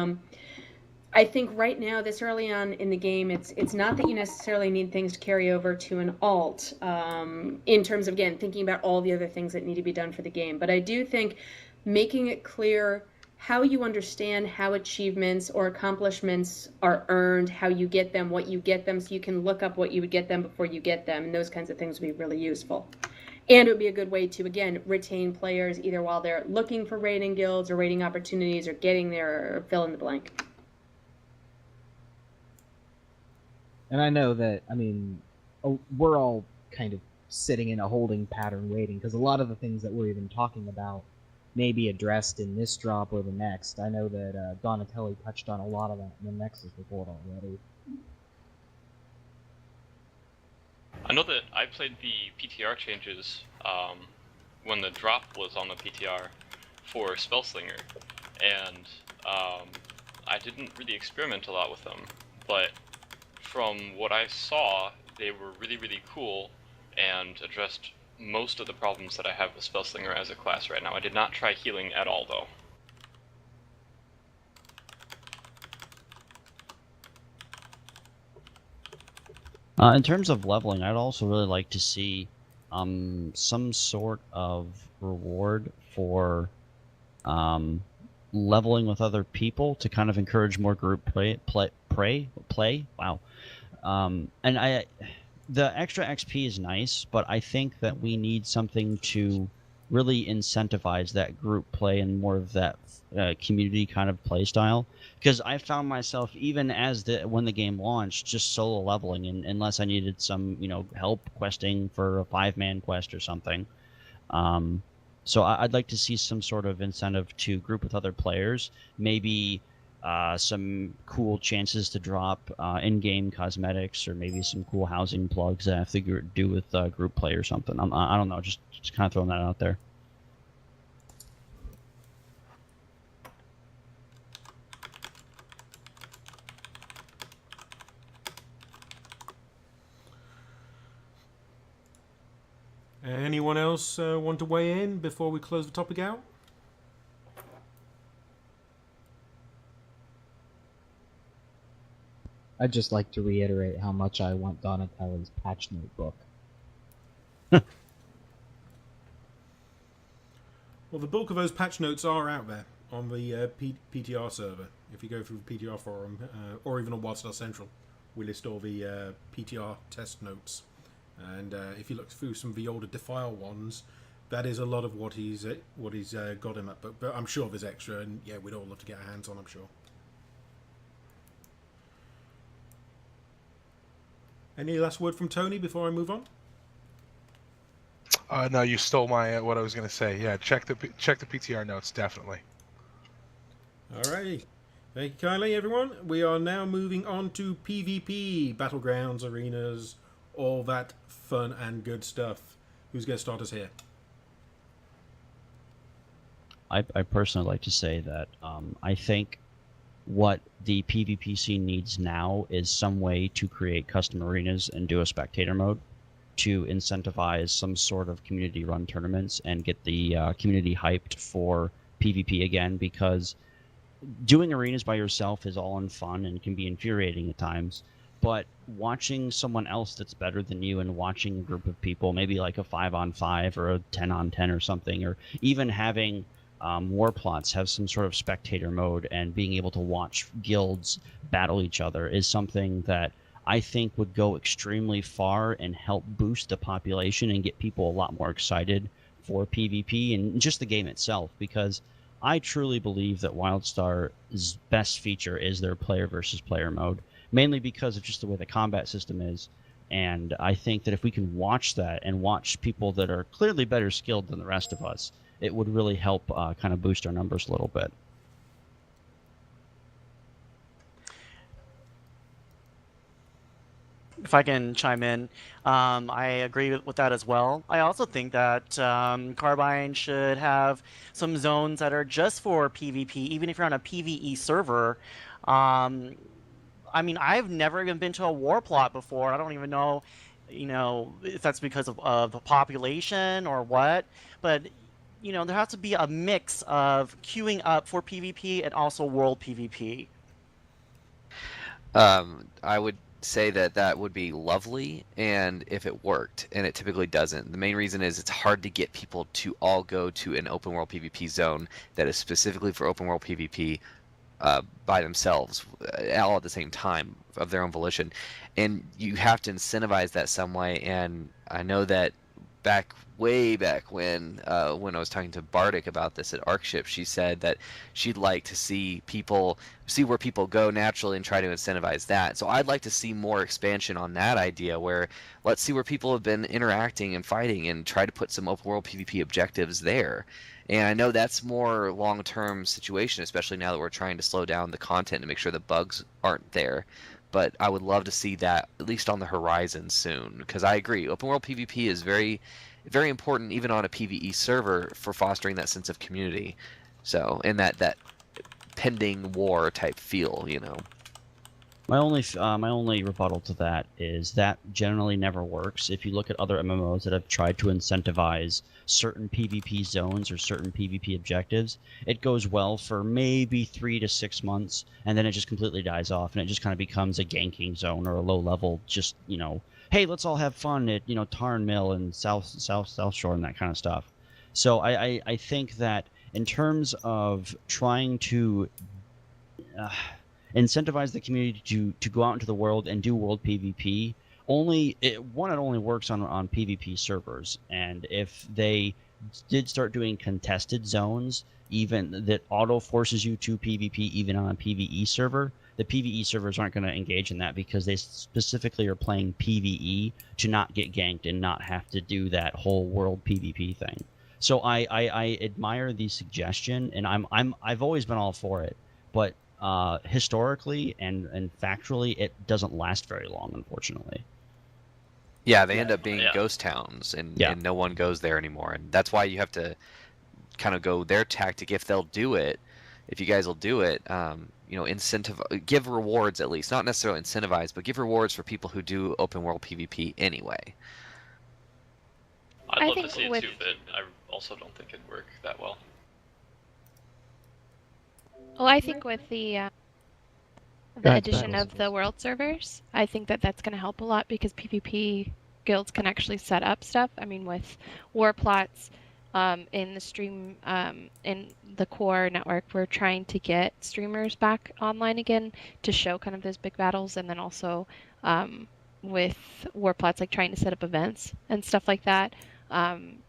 I think right now, this early on in the game, it's not that you necessarily need things to carry over to an alt, in terms of, again, thinking about all the other things that need to be done for the game. But I do think making it clear how you understand how achievements or accomplishments are earned, how you get them, what you get them, so you can look up what you would get them before you get them, and those kinds of things would be really useful. And it would be a good way to, again, retain players either while they're looking for raiding guilds or raiding opportunities or getting there or fill in the blank. And I know that, I mean, we're all kind of sitting in a holding pattern waiting, because a lot of the things that we're even talking about may be addressed in this drop or the next. I know that Donatelli touched on a lot of that in the Nexus report already. I know that I played the PTR changes when the drop was on the PTR for Spellslinger, and I didn't really experiment a lot with them, but from what I saw, they were really, really cool and addressed most of the problems that I have with Spellslinger as a class right now. I did not try healing at all, though. In terms of leveling, I'd also really like to see some sort of reward for leveling with other people to kind of encourage more group play. Wow. And the extra XP is nice, but I think that we need something to really incentivize that group play and more of that community kind of play style. Because I found myself, even when the game launched, just solo leveling, and unless I needed some help questing for a 5-man quest or something. So I'd like to see some sort of incentive to group with other players, maybe some cool chances to drop in-game cosmetics, or maybe some cool housing plugs that I have to do with group play or something. I don't know, just kind of throwing that out there. Anyone else want to weigh in before we close the topic out? I'd just like to reiterate how much I want Donatello's patch notebook. Well, the bulk of those patch notes are out there on the PTR server. If you go through the PTR forum, or even on WildStar Central, we list all the PTR test notes. And if you look through some of the older Defile ones, that is a lot of what he's got him at. But I'm sure there's extra, and yeah, we'd all love to get our hands on, I'm sure. Any last word from Tony before I move on? No, you stole my what I was going to say. Yeah, check the PTR notes, definitely. Alrighty. Thank you kindly, everyone. We are now moving on to PvP, battlegrounds, arenas, all that fun and good stuff. Who's going to start us here? I personally like to say that I think what the PvP scene needs now is some way to create custom arenas and do a spectator mode to incentivize some sort of community-run tournaments and get the community hyped for PvP again, because doing arenas by yourself is all in fun and can be infuriating at times, but watching someone else that's better than you and watching a group of people, maybe like a 5-on-5 or a 10-on-10 or something, or even having war plots have some sort of spectator mode and being able to watch guilds battle each other is something that I think would go extremely far and help boost the population and get people a lot more excited for PvP and just the game itself, because I truly believe that WildStar's best feature is their player versus player mode, mainly because of just the way the combat system is. And I think that if we can watch that and watch people that are clearly better skilled than the rest of us, it would really help kind of boost our numbers a little bit. If I can chime in, I agree with that as well. I also think that Carbine should have some zones that are just for PvP, even if you're on a PvE server. I mean, I've never even been to a war plot before. I don't even know, if that's because of the population or what. But, there has to be a mix of queuing up for PvP and also world PvP. I would say that would be lovely, and if it worked, and it typically doesn't. The main reason is it's hard to get people to all go to an open world PvP zone that is specifically for open world PvP by themselves, all at the same time of their own volition, and you have to incentivize that some way. And I know that way back when I was talking to Bardic about this at Arkship, she said that she'd like to see where people go naturally and try to incentivize that. So I'd like to see more expansion on that idea, where let's see where people have been interacting and fighting and try to put some open world PvP objectives there. And I know that's more long-term situation, especially now that we're trying to slow down the content and make sure the bugs aren't there. But I would love to see that at least on the horizon soon, because I agree, open world PvP is very, very important even on a PvE server for fostering that sense of community. So, and that pending war type feel, My only rebuttal to that is that generally never works. If you look at other MMOs that have tried to incentivize certain PvP zones or certain PvP objectives, it goes well for maybe 3 to 6 months, and then it just completely dies off, and it just kind of becomes a ganking zone or a low level, just, hey, let's all have fun at, Tarn Mill and South Shore and that kind of stuff. So I think that in terms of trying to incentivize the community to go out into the world and do world PvP, it only works on PvP servers. And if they did start doing contested zones, even that auto forces you to PvP even on a PvE server, the PvE servers aren't going to engage in that, because they specifically are playing PvE to not get ganked and not have to do that whole world PvP thing. So I admire the suggestion, and I've always been all for it, but historically and factually, it doesn't last very long, unfortunately. Yeah, they end up being ghost towns, and no one goes there anymore. And that's why you have to kind of go their tactic. If they'll do it, if you guys will do it, give rewards at least. Not necessarily incentivize, but give rewards for people who do open world PvP anyway. I'd love to see it too, but I also don't think it'd work that well. Well, I think with the the addition of the world servers. I think that that's going to help a lot because PvP guilds can actually set up stuff. I mean, with war plots in the stream, in the core network, we're trying to get streamers back online again to show kind of those big battles, and then also with war plots, like trying to set up events and stuff like that.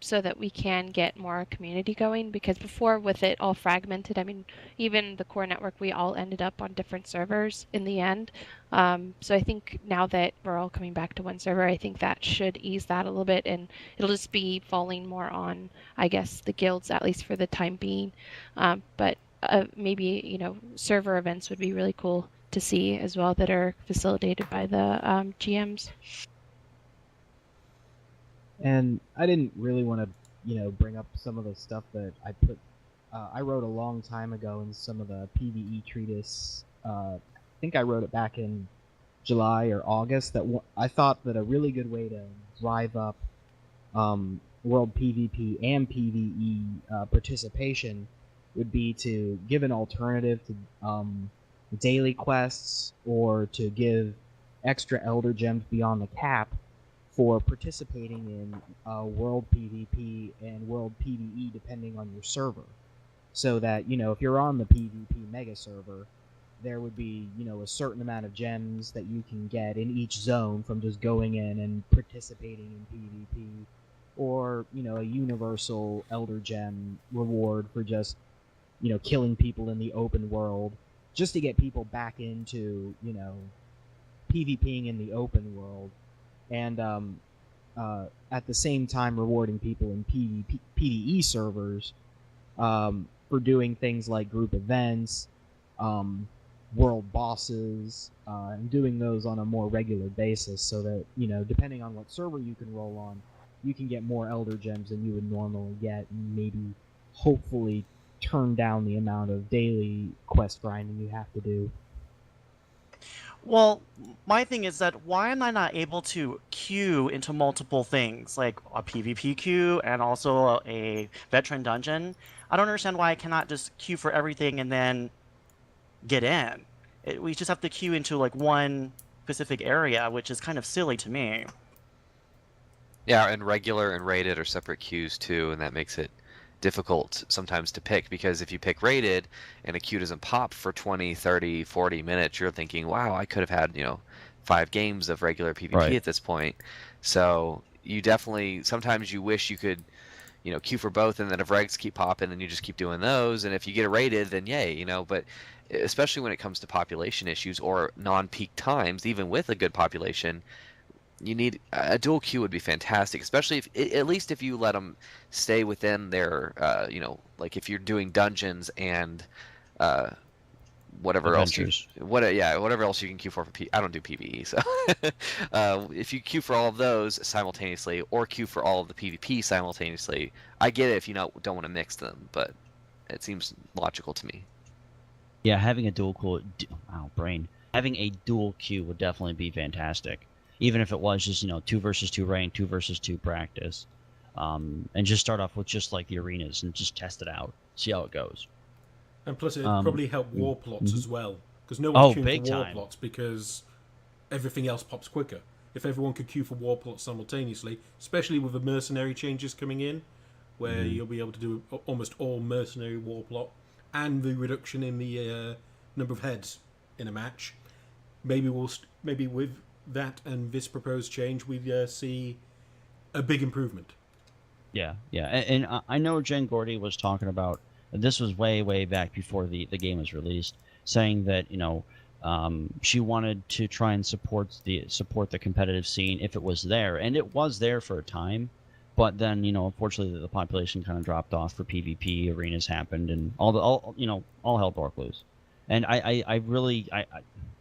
So that we can get more community going, because before, with it all fragmented, I mean, even the core network, we all ended up on different servers in the end. So I think now that we're all coming back to one server, I think that should ease that a little bit, and it'll just be falling more on, I guess, the guilds, at least for the time being. But maybe, you know, server events would be really cool to see as well, that are facilitated by the GMs. And I didn't really want to, you know, bring up some of the stuff that I wrote a long time ago in some of the PvE treatise. I think I wrote it back in July or August. I thought that a really good way to drive up world PvP and PvE participation would be to give an alternative to daily quests, or to give extra Elder Gems beyond the cap for participating in world PvP and world PvE, depending on your server. So that, you know, if you're on the PvP mega server, there would be, you know, a certain amount of gems that you can get in each zone from just going in and participating in PvP, or, you know, a universal Elder Gem reward for just, you know, killing people in the open world, just to get people back into, you know, PvPing in the open world. And at the same time rewarding people in PvE servers for doing things like group events, world bosses, and doing those on a more regular basis, so that, you know, depending on what server you can roll on, you can get more Elder Gems than you would normally get, and maybe, hopefully, turn down the amount of daily quest grinding you have to do. Well, my thing is that why am I not able to queue into multiple things, like a PvP queue and also a veteran dungeon? I don't understand why I cannot just queue for everything and then get in. We just have to queue into like one specific area, which is kind of silly to me. Yeah, and regular and rated are separate queues too, and that makes it difficult sometimes to pick, because if you pick rated and a queue doesn't pop for 20, 30, 40 minutes, you're thinking, wow, I could have had, you know, 5 games of regular PvP at this point. So you definitely, sometimes you wish you could, you know, queue for both, and then if regs keep popping, then you just keep doing those, and if you get a rated, then yay, you know. But especially when it comes to population issues or non-peak times, even with a good population, you need a dual queue would be fantastic, especially if, at least if you let them stay within their, you know, like if you're doing dungeons and whatever Adventures. else whatever else you can queue for I don't do PvE, so if you queue for all of those simultaneously, or queue for all of the PvP simultaneously, I get it if you don't want to mix them, but it seems logical to me. Yeah, having a dual queue, having a dual queue would definitely be fantastic. Even if it was just, you know, 2 versus 2 rank, 2 versus 2 practice, and just start off with just like the arenas and just test it out, see how it goes. And plus, it probably help war plots as well, because no one's queuing for war plots because everything else pops quicker. If everyone could queue for war plots simultaneously, especially with the mercenary changes coming in, where you'll be able to do almost all mercenary war plot, and the reduction in the number of heads in a match, maybe with that and this proposed change, we see a big improvement. Yeah. And I know Jen Gordy was talking about, this was way back before the game was released, saying that, you know, she wanted to try and support the competitive scene if it was there, and it was there for a time, but then, you know, unfortunately the population kind of dropped off for PvP, arenas happened, and all hell broke loose. And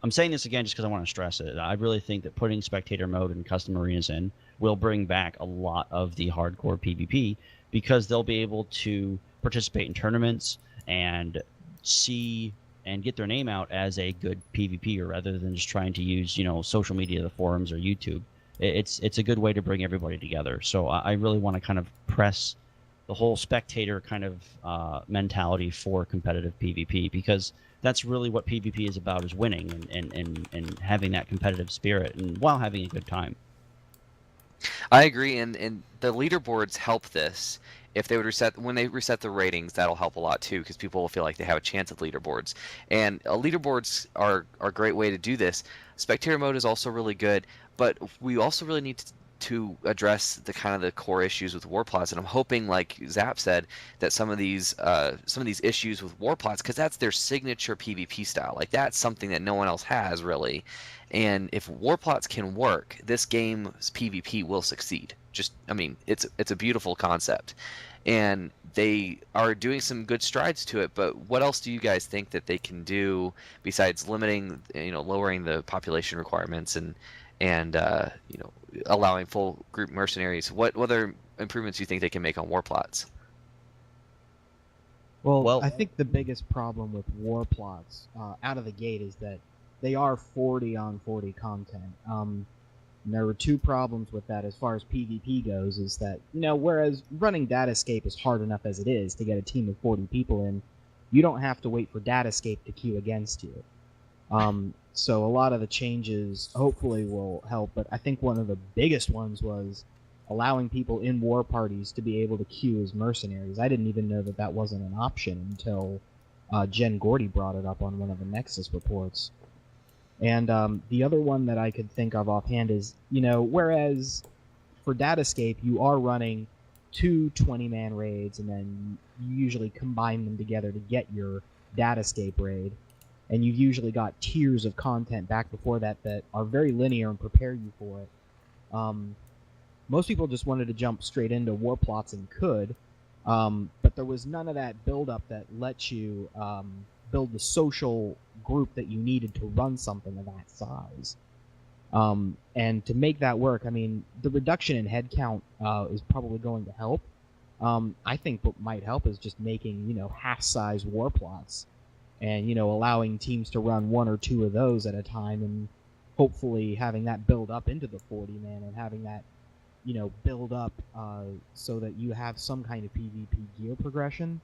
I'm saying this again just because I want to stress it. I really think that putting spectator mode and custom arenas in will bring back a lot of the hardcore PvP, because they'll be able to participate in tournaments and see and get their name out as a good PvPer, rather than just trying to use, you know, social media, the forums, or YouTube. It's a good way to bring everybody together. So I really want to kind of press the whole spectator kind of mentality for competitive PvP, because that's really what PvP is about, is winning and having that competitive spirit and while having a good time. I agree, and the leaderboards help this. If they would when they reset the ratings, that'll help a lot too, because people will feel like they have a chance at leaderboards. And leaderboards are a great way to do this. Spectator mode is also really good, but we also really need to address the kind of the core issues with war plots. And I'm hoping, like Zap said, that some of these issues with war plots, because that's their signature PvP style. Like that's something that no one else has really. And if war plots can work, this game's PvP will succeed. I mean, it's a beautiful concept, and they are doing some good strides to it. But what else do you guys think that they can do besides lowering the population requirements and allowing full group mercenaries? What other improvements do you think they can make on war plots? Well, I think the biggest problem with war plots out of the gate is that they are 40 on 40 content. And there were two problems with that as far as PvP goes, is that, whereas running Datascape is hard enough as it is to get a team of 40 people in, you don't have to wait for Datascape to queue against you. So a lot of the changes hopefully will help, but I think one of the biggest ones was allowing people in war parties to be able to queue as mercenaries. I didn't even know that wasn't an option until Jen Gordy brought it up on one of the Nexus reports. And the other one that I could think of offhand is, whereas for Datascape you are running two 20-man raids, and then you usually combine them together to get your Datascape raid, and you've usually got tiers of content back before that are very linear and prepare you for it. Most people just wanted to jump straight into war plots and could, but there was none of that build-up that lets you build the social group that you needed to run something of that size. And to make that work, I mean, the reduction in headcount is probably going to help. I think what might help is just making, half-size war plots and, allowing teams to run one or two of those at a time, and hopefully having that build up into the 40-man and having that, build up so that you have some kind of PvP gear progression.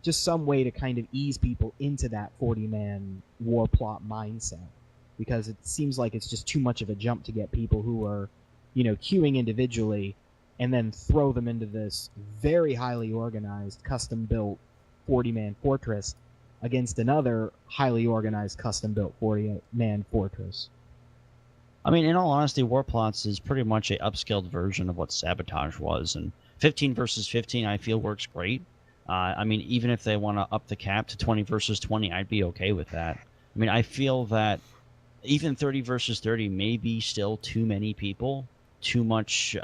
Just some way to kind of ease people into that 40-man war plot mindset, because it seems like it's just too much of a jump to get people who are, queuing individually and then throw them into this very highly organized, custom-built 40-man fortress against another highly organized, custom-built 40-man fortress. I mean, in all honesty, war plots is pretty much a upscaled version of what Sabotage was, and 15 versus 15 I feel works great. I mean, even if they want to up the cap to 20 versus 20, I'd be okay with that. I mean, I feel that even 30 versus 30 may be still too many people, too much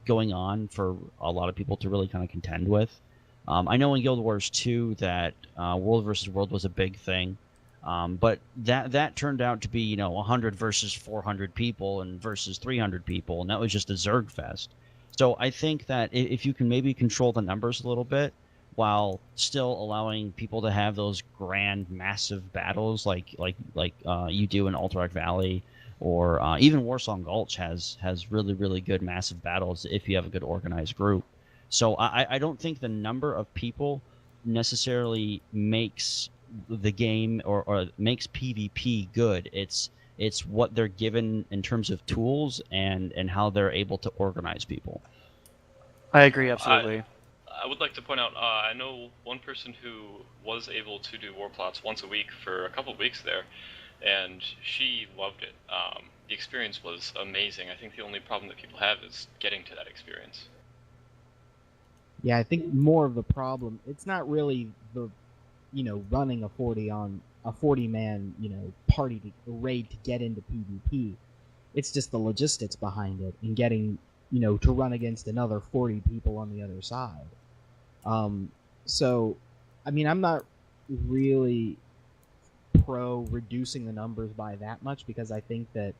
going on for a lot of people to really kind of contend with. I know in Guild Wars 2 that World versus World was a big thing, but that turned out to be 100 versus 400 people and versus 300 people, and that was just a Zerg fest. So I think that if you can maybe control the numbers a little bit, while still allowing people to have those grand, massive battles like you do in Alterac Valley, or even Warsong Gulch has really, really good massive battles if you have a good organized group. So I don't think the number of people necessarily makes the game or makes PvP good. It's what they're given in terms of tools and how they're able to organize people. I agree, absolutely. I would like to point out, I know one person who was able to do war plots once a week for a couple of weeks there, and she loved it. The experience was amazing. I think the only problem that people have is getting to that experience. Yeah, I think more of the problem, it's not really the, running a 40-man, party raid to get into PvP. It's just the logistics behind it and getting, to run against another 40 people on the other side. So, I mean, I'm not really pro reducing the numbers by that much, because I think that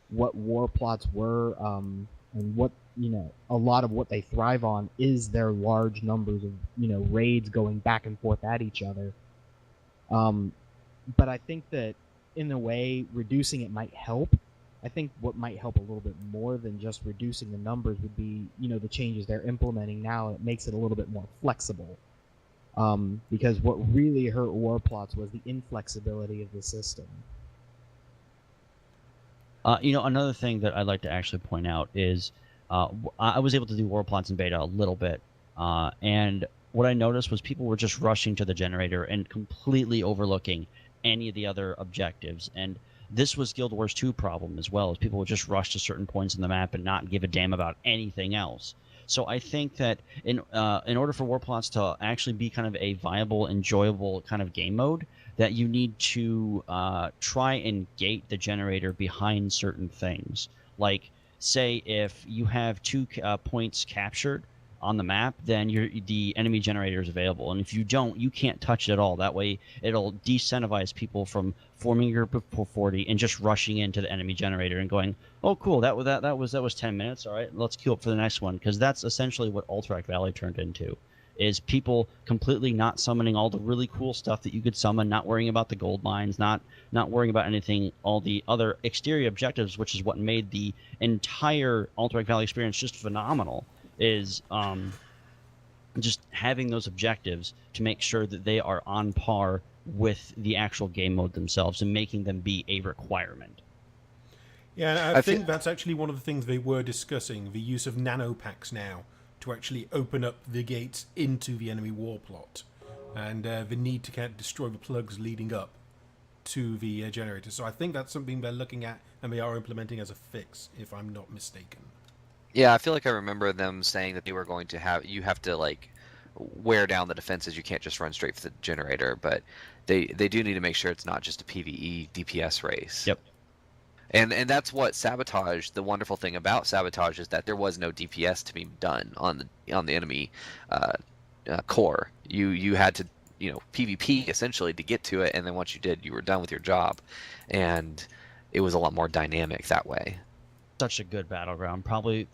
what war plots were, and what, a lot of what they thrive on is their large numbers of, raids going back and forth at each other. But I think that in a way, reducing it might help. I think what might help a little bit more than just reducing the numbers would be, the changes they're implementing now. It makes it a little bit more flexible. because what really hurt war plots was the inflexibility of the system. Another thing that I'd like to actually point out is I was able to do war plots in beta a little bit, and what I noticed was people were just rushing to the generator and completely overlooking any of the other objectives. And this was Guild Wars 2 problem as well, as people would just rush to certain points in the map and not give a damn about anything else. So I think that in order for war plots to actually be kind of a viable, enjoyable kind of game mode, that you need to try and gate the generator behind certain things. Like, say, if you have 2 points captured on the map, then the enemy generator is available. And if you don't, you can't touch it at all. That way, it'll disincentivize people from forming a group of 40 and just rushing into the enemy generator and going, "Oh, cool, that was 10 minutes. All right, let's queue up for the next one." Because that's essentially what Alterac Valley turned into. Is people completely not summoning all the really cool stuff that you could summon, not worrying about the gold mines, not worrying about anything, all the other exterior objectives, which is what made the entire Alterac Valley experience just phenomenal, is just having those objectives to make sure that they are on par with the actual game mode themselves and making them be a requirement. Yeah, I think that's actually one of the things they were discussing, the use of nano packs now to actually open up the gates into the enemy war plot, and the need to destroy the plugs leading up to the generator. So I think that's something they're looking at and they are implementing as a fix, if I'm not mistaken. Yeah, I feel like I remember them saying that they were going to have to like wear down the defenses. You can't just run straight for the generator, but they do need to make sure it's not just a PvE DPS race. Yep. And that's what Sabotage. The wonderful thing about Sabotage is that there was no DPS to be done on the enemy core. You had to PvP essentially to get to it, and then once you did, you were done with your job, and it was a lot more dynamic that way. Such a good battleground, probably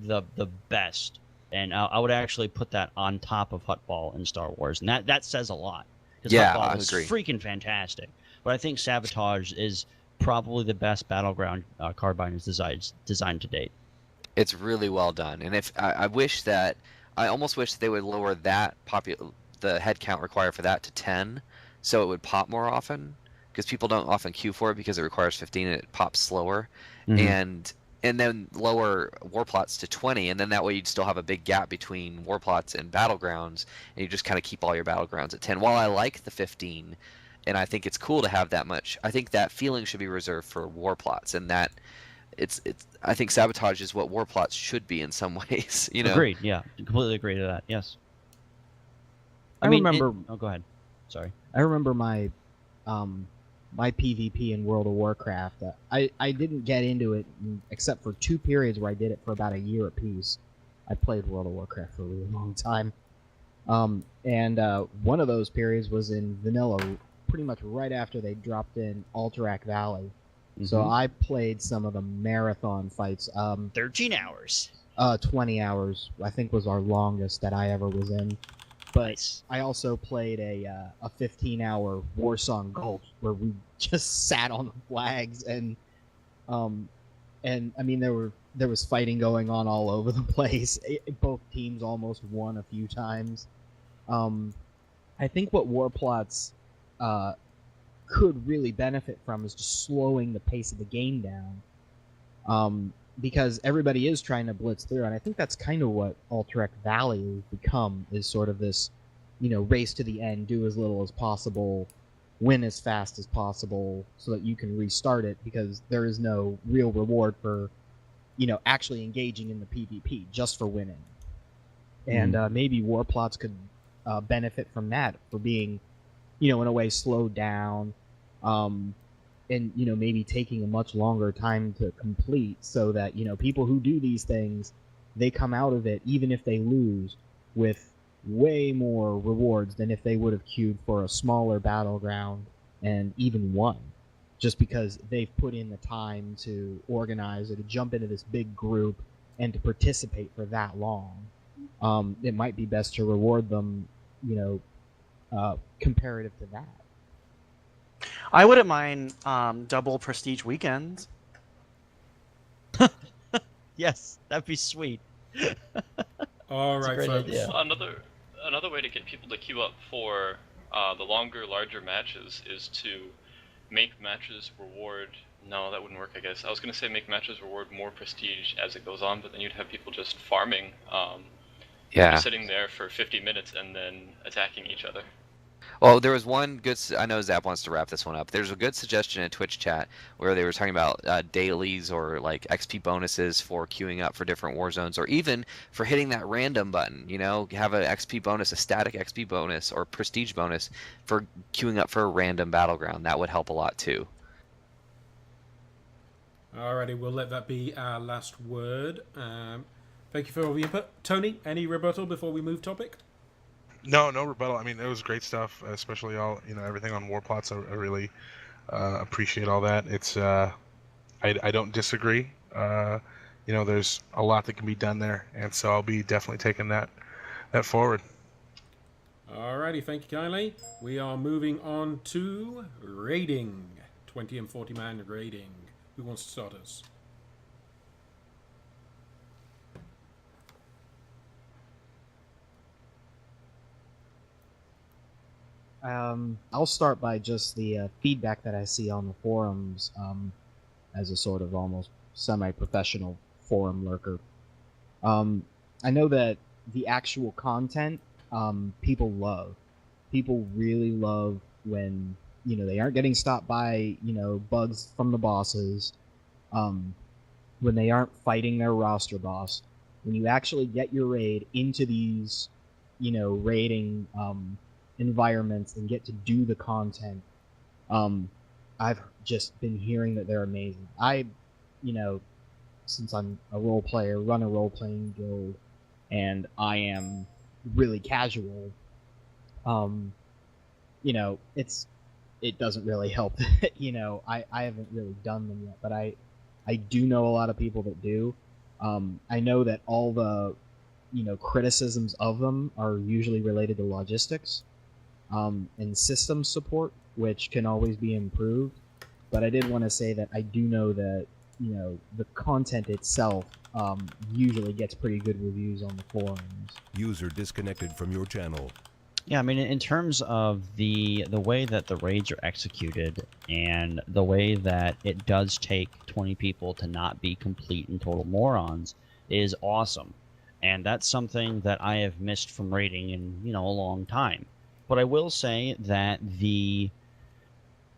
the best, and I would actually put that on top of Huttball in Star Wars, and that says a lot. Yeah, Huttball I was agree. Freaking fantastic, but I think Sabotage is probably the best battleground Carbine is designed to date. It's really well done, and I almost wish that they would lower the head count required for that to 10, so it would pop more often, because people don't often queue for it because it requires 15 and it pops slower. Mm-hmm. And then lower war plots to 20, and then that way you'd still have a big gap between war plots and battlegrounds, and you just kind of keep all your battlegrounds at 10. While I like the 15, and I think it's cool to have that much, I think that feeling should be reserved for war plots, and that I think Sabotage is what war plots should be in some ways. Agreed. Yeah, completely agree to that. Yes. I remember. Oh, go ahead. Sorry. I remember my my PvP in World of Warcraft. I didn't get into it except for 2 periods where I did it for about a year apiece. I played World of Warcraft for a really long time. And one of those periods was in vanilla, pretty much right after they dropped in Alterac Valley. Mm-hmm. So I played some of the marathon fights. 13 hours. 20 hours, I think, was our longest that I ever was in. But nice. I also played a 15-hour Warsong Gulch where we just sat on the flags, and I mean there was fighting going on all over the place. Both teams almost won a few times. I think what war plots could really benefit from is just slowing the pace of the game down. Because everybody is trying to blitz through, and I think that's kind of what Alterac Valley has become, is sort of this, race to the end, do as little as possible, win as fast as possible, so that you can restart it, because there is no real reward for, actually engaging in the PvP, just for winning. And maybe war plots could benefit from that, for being, in a way, slowed down, and maybe taking a much longer time to complete, so that people who do these things, they come out of it, even if they lose, with way more rewards than if they would have queued for a smaller battleground and even won, just because they've put in the time to organize or to jump into this big group and to participate for that long. It might be best to reward them comparative to that. I wouldn't mind double prestige weekends. Yes, that'd be sweet. All right, folks. Another another way to get people to queue up for the longer, larger matches is to make matches reward. No, that wouldn't work, I guess. I was going to say make matches reward more prestige as it goes on, but then you'd have people just farming, Yeah. just sitting there for 50 minutes and then attacking each other. Well, there was one good. I know Zap wants to wrap this one up. There's a good suggestion in Twitch chat where they were talking about dailies or like XP bonuses for queuing up for different war zones, or even for hitting that random button. You know, have an XP bonus, a static XP bonus or prestige bonus for queuing up for a random battleground. That would help a lot too. Alrighty, we'll let that be our last word. Thank you for all the input. Tony, any rebuttal before we move topic? No rebuttal. I mean, it was great stuff, especially all everything on war plots. I really appreciate all that. It's I don't disagree. There's a lot that can be done there, and so I'll be definitely taking that forward. Alrighty, thank you kindly. We are moving on to raiding. 20 and 40 man raiding. Who wants to start us? I'll start by just the feedback that I see on the forums as a sort of almost semi-professional forum lurker. I know that the actual content people love. People really love when they aren't getting stopped by bugs from the bosses, when they aren't fighting their roster boss. When you actually get your raid into these raiding environments and get to do the content, I've just been hearing that they're amazing. Since I'm a role player, run a role playing guild, and I am really casual, it doesn't really help. I haven't really done them yet, but I do know a lot of people that do. I know that all the criticisms of them are usually related to logistics and system support, which can always be improved. But I did want to say that I do know that the content itself usually gets pretty good reviews on the forums. User disconnected from your channel. Yeah, I mean, in terms of the way that the raids are executed and the way that it does take 20 people to not be complete and total morons is awesome. And that's something that I have missed from raiding in, a long time. But I will say that the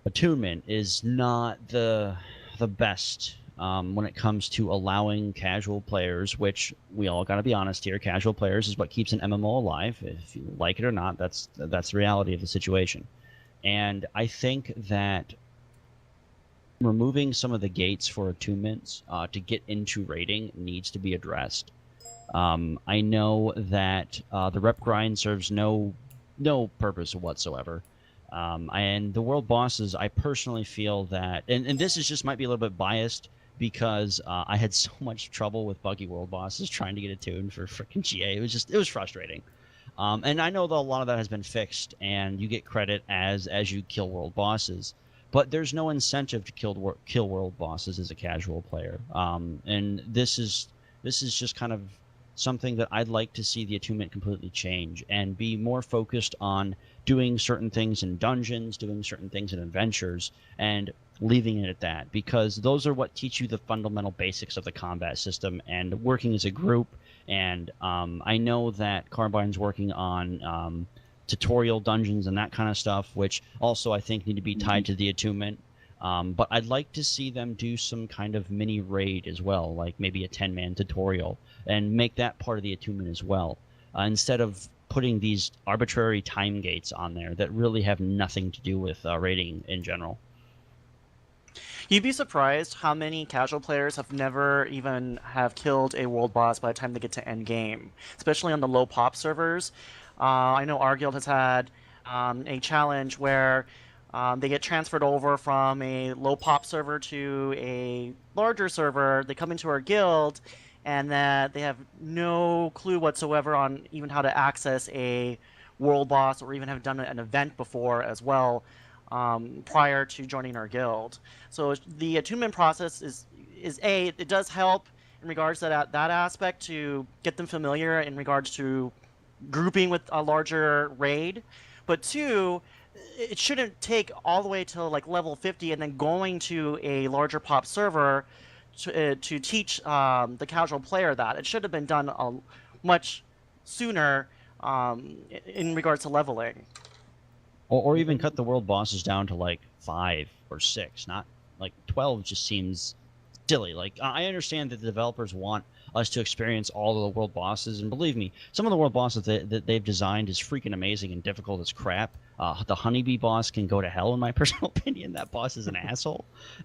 attunement is not the best when it comes to allowing casual players, which we all got to be honest here, casual players is what keeps an MMO alive. If you like it or not, that's the reality of the situation. And I think that removing some of the gates for attunements to get into raiding needs to be addressed. I know that the rep grind serves no purpose whatsoever. And the world bosses, I personally feel that, and this is just might be a little bit biased because I had so much trouble with buggy world bosses trying to get attuned for freaking GA. It was frustrating. And I know that a lot of that has been fixed, and you get credit as you kill world bosses. But there's no incentive to kill world bosses as a casual player. And this is just kind of something that I'd like to see the attunement completely change and be more focused on doing certain things in dungeons, doing certain things in adventures, and leaving it at that, because those are what teach you the fundamental basics of the combat system and working as a group. And I know that Carbine's working on tutorial dungeons and that kind of stuff, which also I think need to be tied to the attunement. But I'd like to see them do some kind of mini raid as well, like maybe a 10-man tutorial, and make that part of the attunement as well, instead of putting these arbitrary time gates on there that really have nothing to do with raiding in general. You'd be surprised how many casual players have never even have killed a world boss by the time they get to end game, especially on the low pop servers. I know our guild has had a challenge where they get transferred over from a low pop server to a larger server. They come into our guild, and that they have no clue whatsoever on even how to access a world boss, or even have done an event before as well prior to joining our guild. So the attunement process it does help in regards to that aspect, to get them familiar in regards to grouping with a larger raid, but two, it shouldn't take all the way to like level 50 and then going to a larger pop server to teach the casual player that. It should have been done much sooner in regards to leveling. Or even cut the world bosses down to like 5 or 6, not like 12 just seems silly. Like, I understand that the developers want us to experience all of the world bosses, and believe me, some of the world bosses that they've designed is freaking amazing and difficult as crap. The honeybee boss can go to hell, in my personal opinion. That boss is an asshole,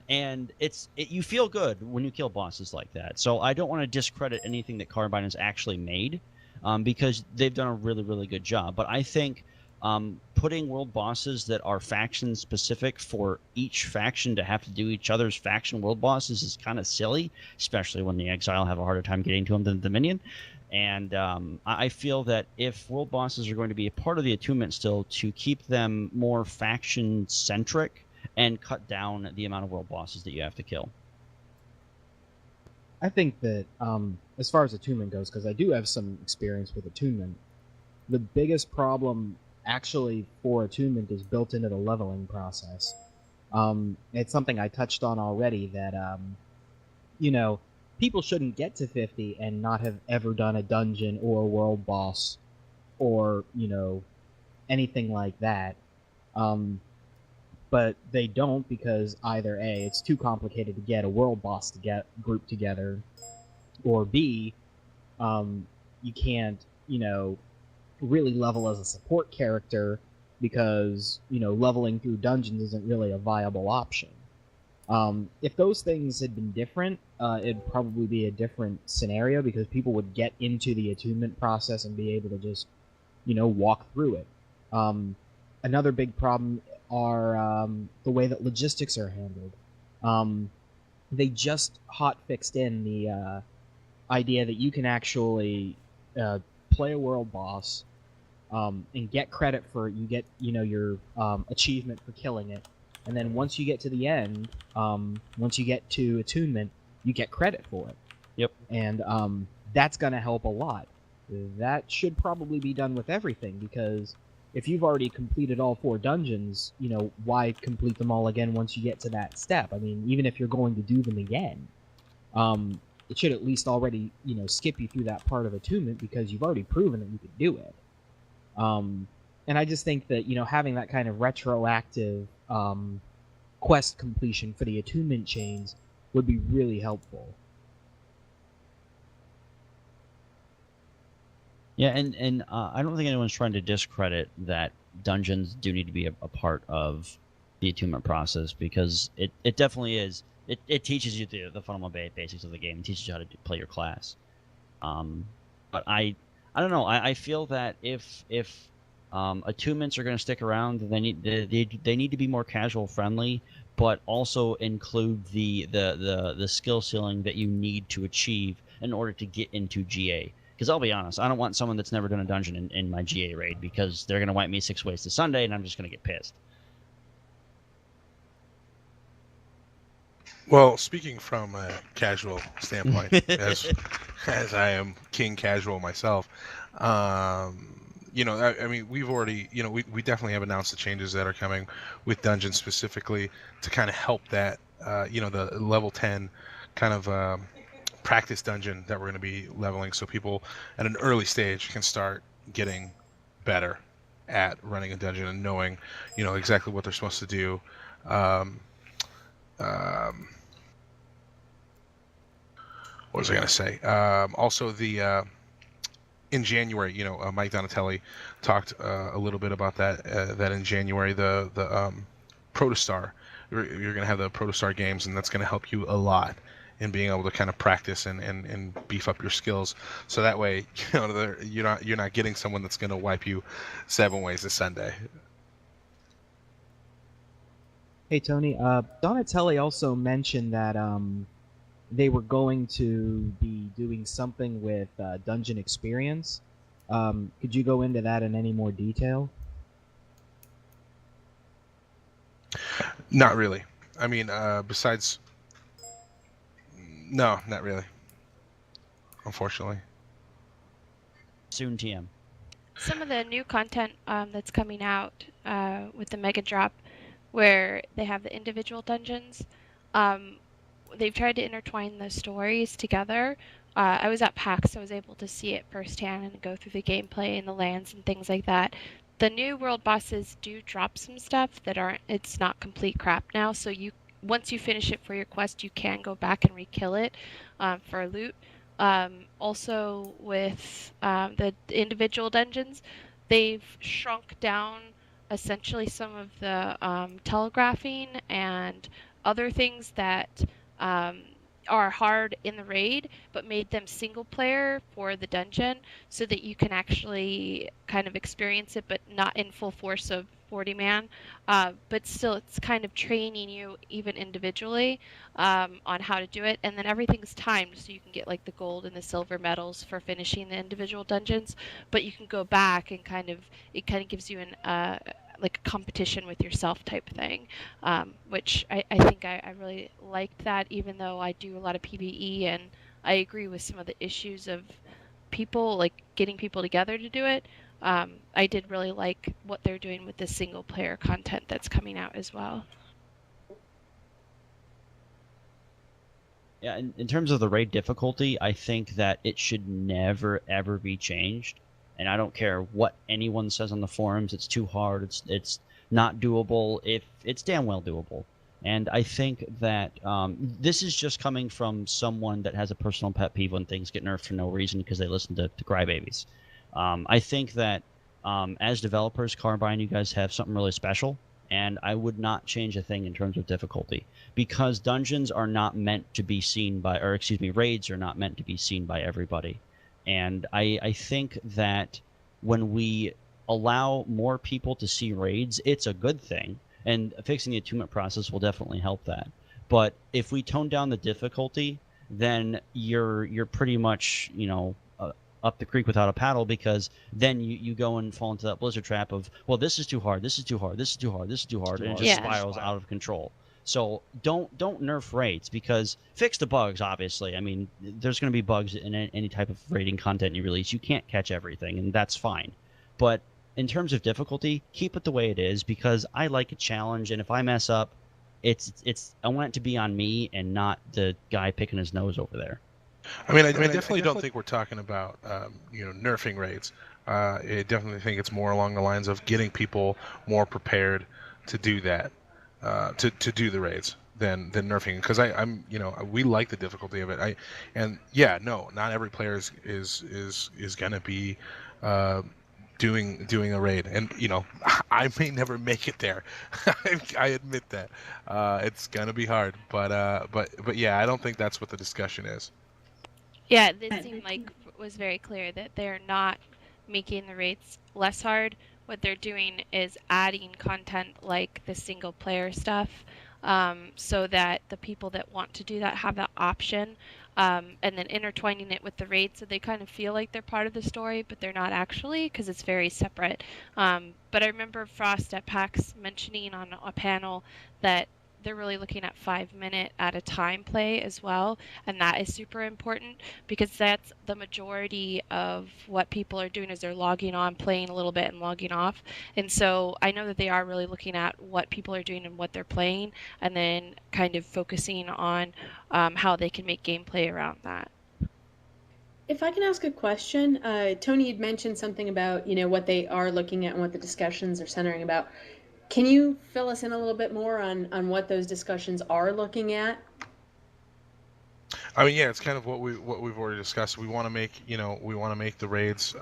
and you feel good when you kill bosses like that. So I don't want to discredit anything that Carbine has actually made, because they've done a really, really good job. But I think putting world bosses that are faction specific for each faction to have to do each other's faction world bosses is kind of silly, especially when the Exile have a harder time getting to them than the Dominion. And I feel that if world bosses are going to be a part of the attunement still, to keep them more faction centric and cut down the amount of world bosses that you have to kill. I think that as far as attunement goes, because I do have some experience with attunement, the biggest problem actually for attunement is built into the leveling process. It's something I touched on already, that people shouldn't get to 50 and not have ever done a dungeon or a world boss or anything like that. But they don't, because either A, it's too complicated to get a world boss to get grouped together, or B, you can't really level as a support character, because leveling through dungeons isn't really a viable option. If those things had been different, it'd probably be a different scenario, because people would get into the attunement process and be able to just walk through it. Another big problem are the way that logistics are handled. They just hot fixed in the idea that you can actually play a world boss, and get credit for it. You get your achievement for killing it, and then once you get to the end, once you get to attunement, you get credit for it. Yep. And that's going to help a lot. That should probably be done with everything, because if you've already completed all 4 dungeons, why complete them all again once you get to that step? I mean, even if you're going to do them again, it should at least already skip you through that part of attunement, because you've already proven that you could do it. And I just think that having that kind of retroactive quest completion for the attunement chains would be really helpful. Yeah, and I don't think anyone's trying to discredit that dungeons do need to be a part of the attunement process, because it definitely is. It teaches you the fundamental basics of the game. It teaches you how to play your class. But I don't know. I feel that if attunements are going to stick around, they need to be more casual friendly, but also include the skill ceiling that you need to achieve in order to get into GA. Because I'll be honest, I don't want someone that's never done a dungeon in my GA raid, because they're going to wipe me 6 ways to Sunday, and I'm just going to get pissed. Well, speaking from a casual standpoint, as I am king casual myself, I mean, we've already, we definitely have announced the changes that are coming with dungeons specifically to kind of help that, the level 10 kind of practice dungeon that we're going to be leveling, so people at an early stage can start getting better at running a dungeon and knowing, exactly what they're supposed to do. What was I going to say? Also, in January, Mike Donatelli talked a little bit about that. That in January, the Protostar, you're going to have the Protostar games, and that's going to help you a lot in being able to kind of practice and beef up your skills. So that way, you're not getting someone that's going to wipe you 7 ways to Sunday. Hey Tony, Donatelli also mentioned that they were going to be doing something with dungeon experience. Could you go into that in any more detail? Not really. I mean, besides, no, not really. Unfortunately. Soon, TM. Some of the new content that's coming out with the Mega Drop, where they have the individual dungeons, um, they've tried to intertwine the stories together. I was at PAX, so I was able to see it firsthand and go through the gameplay and the lands and things like that. The new world bosses do drop some stuff that aren't. It's not complete crap now. So you once you finish it for your quest, you can go back and re-kill it for loot. Also, with the individual dungeons, they've shrunk down essentially some of the telegraphing and other things that um, are hard in the raid, but made them single player for the dungeon so that you can actually kind of experience it, but not in full force of 40 man. But still, it's kind of training you even individually on how to do it. And then everything's timed, so you can get like the gold and the silver medals for finishing the individual dungeons. But you can go back and it kind of gives you an like a competition with yourself type thing, which I think I really liked that, even though I do a lot of PvE and I agree with some of the issues of people, like getting people together to do it. I did really like what they're doing with the single player content that's coming out as well. Yeah, in terms of the raid difficulty, I think that it should never ever be changed. And I don't care what anyone says on the forums. It's too hard. It's not doable. If it's damn well doable. And I think that this is just coming from someone that has a personal pet peeve when things get nerfed for no reason because they listen to crybabies. I think that as developers, Carbine, you guys have something really special, and I would not change a thing in terms of difficulty because dungeons are not meant to be seen by, or excuse me, raids are not meant to be seen by everybody. And I think that when we allow more people to see raids, it's a good thing. And fixing the attunement process will definitely help that. But if we tone down the difficulty, then you're pretty much, up the creek without a paddle, because then you go and fall into that blizzard trap of, well, this is too hard, this is too hard, this is too hard, this is too hard, and it just Yeah. spirals out of control. So don't nerf raids, because fix the bugs, obviously. I mean, there's going to be bugs in any type of raiding content you release. You can't catch everything, and that's fine. But in terms of difficulty, keep it the way it is, because I like a challenge, and if I mess up, I want it to be on me and not the guy picking his nose over there. I mean, I definitely don't think we're talking about nerfing raids. I definitely think it's more along the lines of getting people more prepared to do that, to do the raids than nerfing. Because we like the difficulty of it. Not every player is gonna be doing a raid, and I may never make it there. I admit that it's gonna be hard, but yeah, I don't think that's what the discussion is. Yeah, it seemed like it was very clear that they're not making the rates less hard. What they're doing is adding content like the single player stuff, so that the people that want to do that have that option, and then intertwining it with the raid so they kind of feel like they're part of the story, but they're not actually, because it's very separate. But I remember Frost at PAX mentioning on a panel that they're really looking at 5 minute at a time play as well, and that is super important because that's the majority of what people are doing is they're logging on, playing a little bit, and logging off. And so I know that they are really looking at what people are doing and what they're playing, and then kind of focusing on how they can make gameplay around that. If I can ask a question, Tony had mentioned something about what they are looking at and what the discussions are centering about. Can you fill us in a little bit more on what those discussions are looking at? I mean, yeah, it's kind of what we've already discussed. We want to make the raids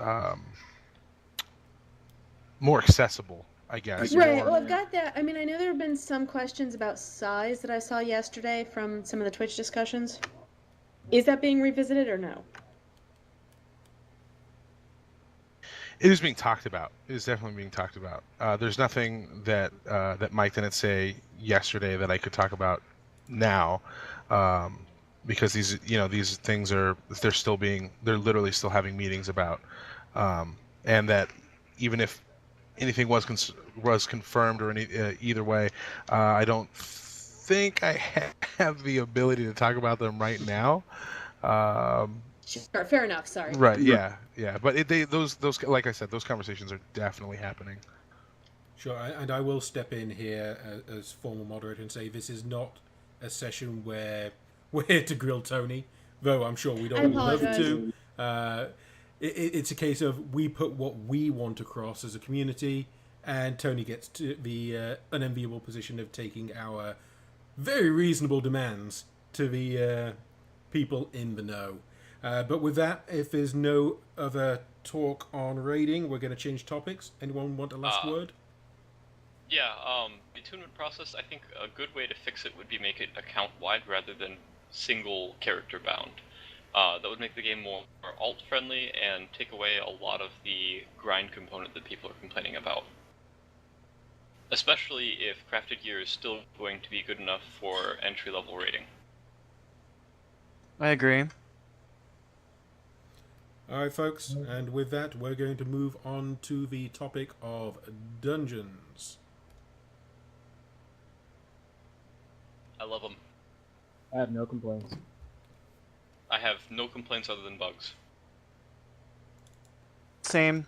more accessible, I guess. Right. Well, I've got that. I mean, I know there have been some questions about size that I saw yesterday from some of the Twitch discussions. Is that being revisited or no? It is being talked about. It is definitely being talked about. There's nothing that Mike didn't say yesterday that I could talk about now, because these things they're literally still having meetings about, and that even if anything was confirmed or either way, I don't think I have the ability to talk about them right now. Sure, fair enough. Sorry. Right. Yeah. Yeah. But those like I said, those conversations are definitely happening. Sure, and I will step in here as formal moderator and say this is not a session where we're here to grill Tony, though I'm sure we'd all love to. It's a case of we put what we want across as a community, and Tony gets to the unenviable position of taking our very reasonable demands to the people in the know. But with that, if there's no other talk on raiding, we're going to change topics. Anyone want a last word? Yeah, the attunement process, I think a good way to fix it would be make it account-wide rather than single character bound. That would make the game more alt-friendly and take away a lot of the grind component that people are complaining about. Especially if crafted gear is still going to be good enough for entry-level raiding. I agree. Alright folks, and with that we're going to move on to the topic of dungeons. I love them. I have no complaints. I have no complaints other than bugs. Same.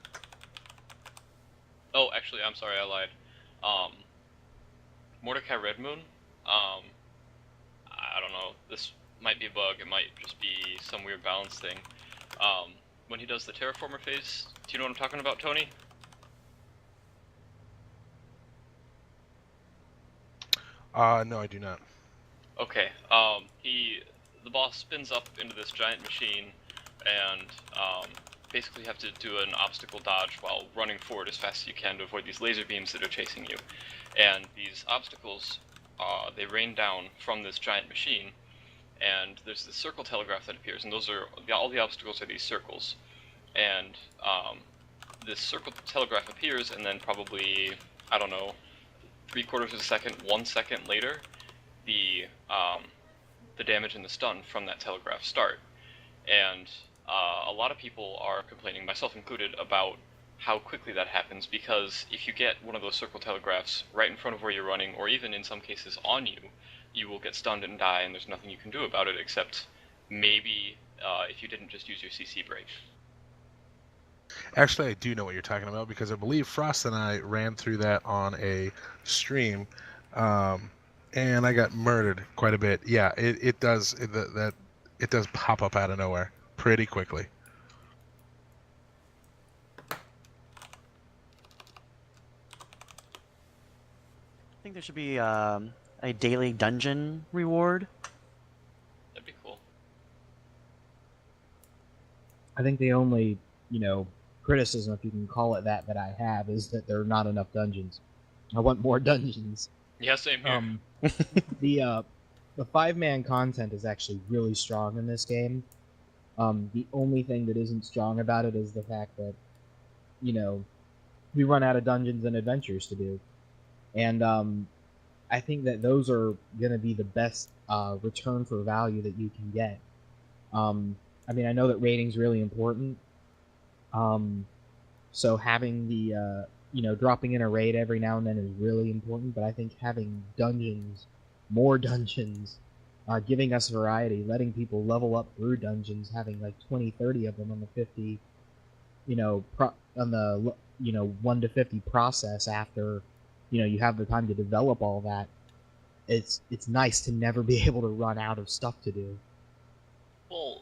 Oh, actually, I'm sorry, I lied. Mordecai Redmoon, I don't know, this might be a bug, it might just be some weird balance thing. When he does the terraformer phase, do you know what I'm talking about, Tony? No, I do not. Okay, the boss spins up into this giant machine, and basically you have to do an obstacle dodge while running forward as fast as you can to avoid these laser beams that are chasing you. And these obstacles, they rain down from this giant machine, and there's this circle telegraph that appears, and those are all the obstacles are these circles. And this circle telegraph appears, and then probably, I don't know, 3/4 of a second, 1 second later, the damage and the stun from that telegraph start. And a lot of people are complaining, myself included, about how quickly that happens, because if you get one of those circle telegraphs right in front of where you're running, or even in some cases on you, you will get stunned and die, and there's nothing you can do about it except maybe if you didn't just use your CC break. Actually, I do know what you're talking about because I believe Frost and I ran through that on a stream, and I got murdered quite a bit. Yeah, it does pop up out of nowhere pretty quickly. I think there should be a daily dungeon reward. That'd be cool. I think the only, criticism, if you can call it that I have, is that there are not enough dungeons. I want more dungeons. Yeah, same here. The 5-man content is actually really strong in this game. The only thing that isn't strong about it is the fact that, we run out of dungeons and adventures to do. And I think that those are going to be the best return for value that you can get. I know that rating's really important. So having the, dropping in a raid every now and then is really important. But I think having dungeons, more dungeons, giving us variety, letting people level up through dungeons, having like 20, 30 of them on the 50, on the, 1 to 50 process after, you have the time to develop all that. It's nice to never be able to run out of stuff to do. Well,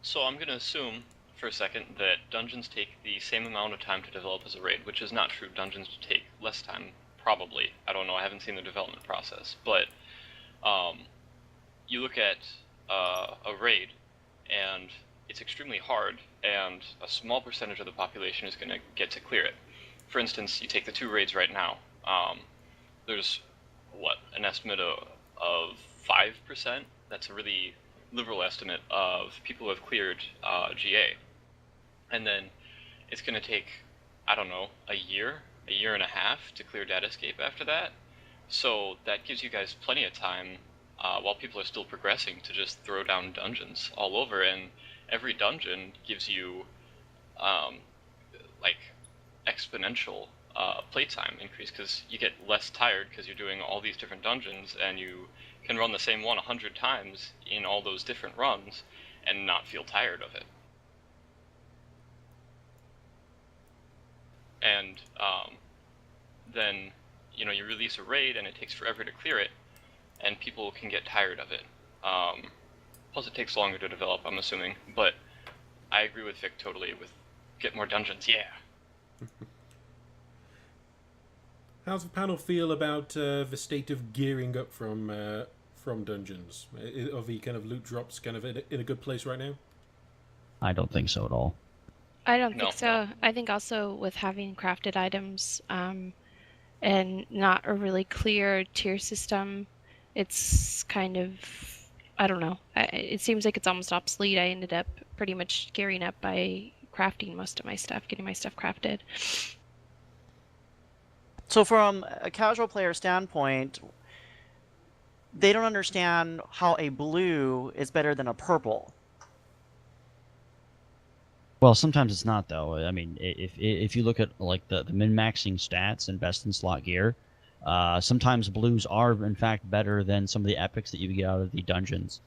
so I'm going to assume for a second that dungeons take the same amount of time to develop as a raid, which is not true. Dungeons take less time, probably. I don't know, I haven't seen the development process. But you look at a raid, and it's extremely hard, and a small percentage of the population is going to get to clear it. For instance, you take the 2 raids right now. There's, an estimate of 5%? That's a really liberal estimate of people who have cleared GA. And then it's going to take, I don't know, a year and a half to clear Datascape after that. So that gives you guys plenty of time while people are still progressing to just throw down dungeons all over. And every dungeon gives you exponential playtime increase, because you get less tired because you're doing all these different dungeons, and you can run the same one 100 times in all those different runs, and not feel tired of it. And then, you know, you release a raid and it takes forever to clear it, and people can get tired of it. Plus it takes longer to develop, I'm assuming, but I agree with Vic totally with get more dungeons, yeah. How's the panel feel about the state of gearing up from dungeons? Are the kind of loot drops kind of in a good place right now? I don't think so at all. I don't No, think so. I think also with having crafted items and not a really clear tier system, it's kind of, I don't know. It seems like it's almost obsolete. I ended up pretty much gearing up by crafting most of my stuff, getting my stuff crafted. So from a casual player standpoint, they don't understand how a blue is better than a purple. Well, sometimes it's not though. I mean, if you look at like the min-maxing stats and best in slot gear, sometimes blues are in fact better than some of the epics that you get out of the dungeons.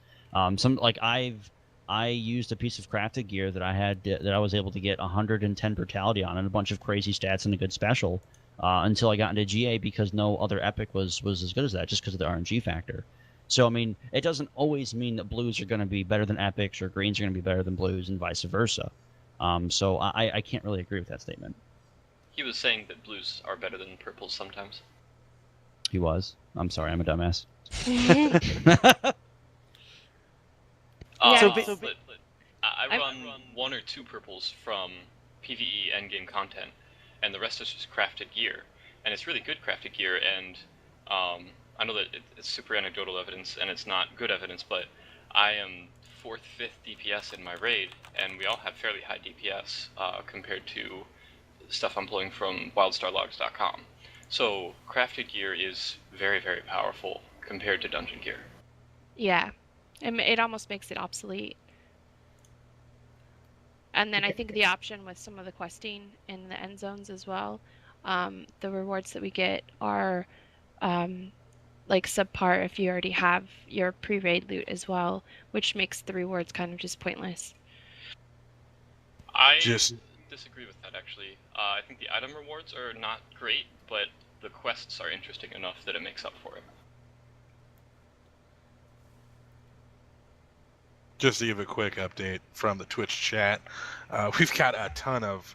I used a piece of crafted gear that I was able to get 110 brutality on and a bunch of crazy stats and a good special until I got into GA because no other epic was as good as that, just because of the RNG factor. So I mean, it doesn't always mean that blues are going to be better than epics or greens are going to be better than blues and vice versa. So I can't really agree with that statement. He was saying that blues are better than purples sometimes. He was. I'm sorry, I'm a dumbass. I run 1 or 2 purples from PvE endgame content, and the rest is just crafted gear. And it's really good crafted gear, and I know that it's super anecdotal evidence, and it's not good evidence, but I am 4th, 5th DPS in my raid, and we all have fairly high DPS compared to stuff I'm pulling from WildStarLogs.com. So crafted gear is very, very powerful compared to dungeon gear. Yeah, it almost makes it obsolete. And then I think the option with some of the questing in the end zones as well, the rewards that we get are like subpar if you already have your pre-raid loot as well, which makes the rewards kind of just pointless. I disagree with that, actually. I think the item rewards are not great, but the quests are interesting enough that it makes up for it. Just to give a quick update from the Twitch chat, we've got a ton of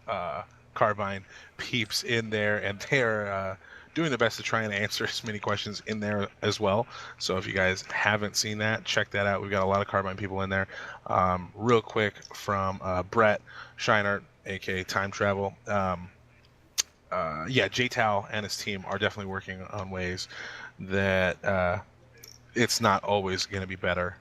Carbine peeps in there, and they're doing the best to try and answer as many questions in there as well. So if you guys haven't seen that, check that out. We've got a lot of Carbine people in there. Real quick from Brett Scheinert, aka Time Travel. Yeah, J-Tal and his team are definitely working on ways that it's not always going to be better.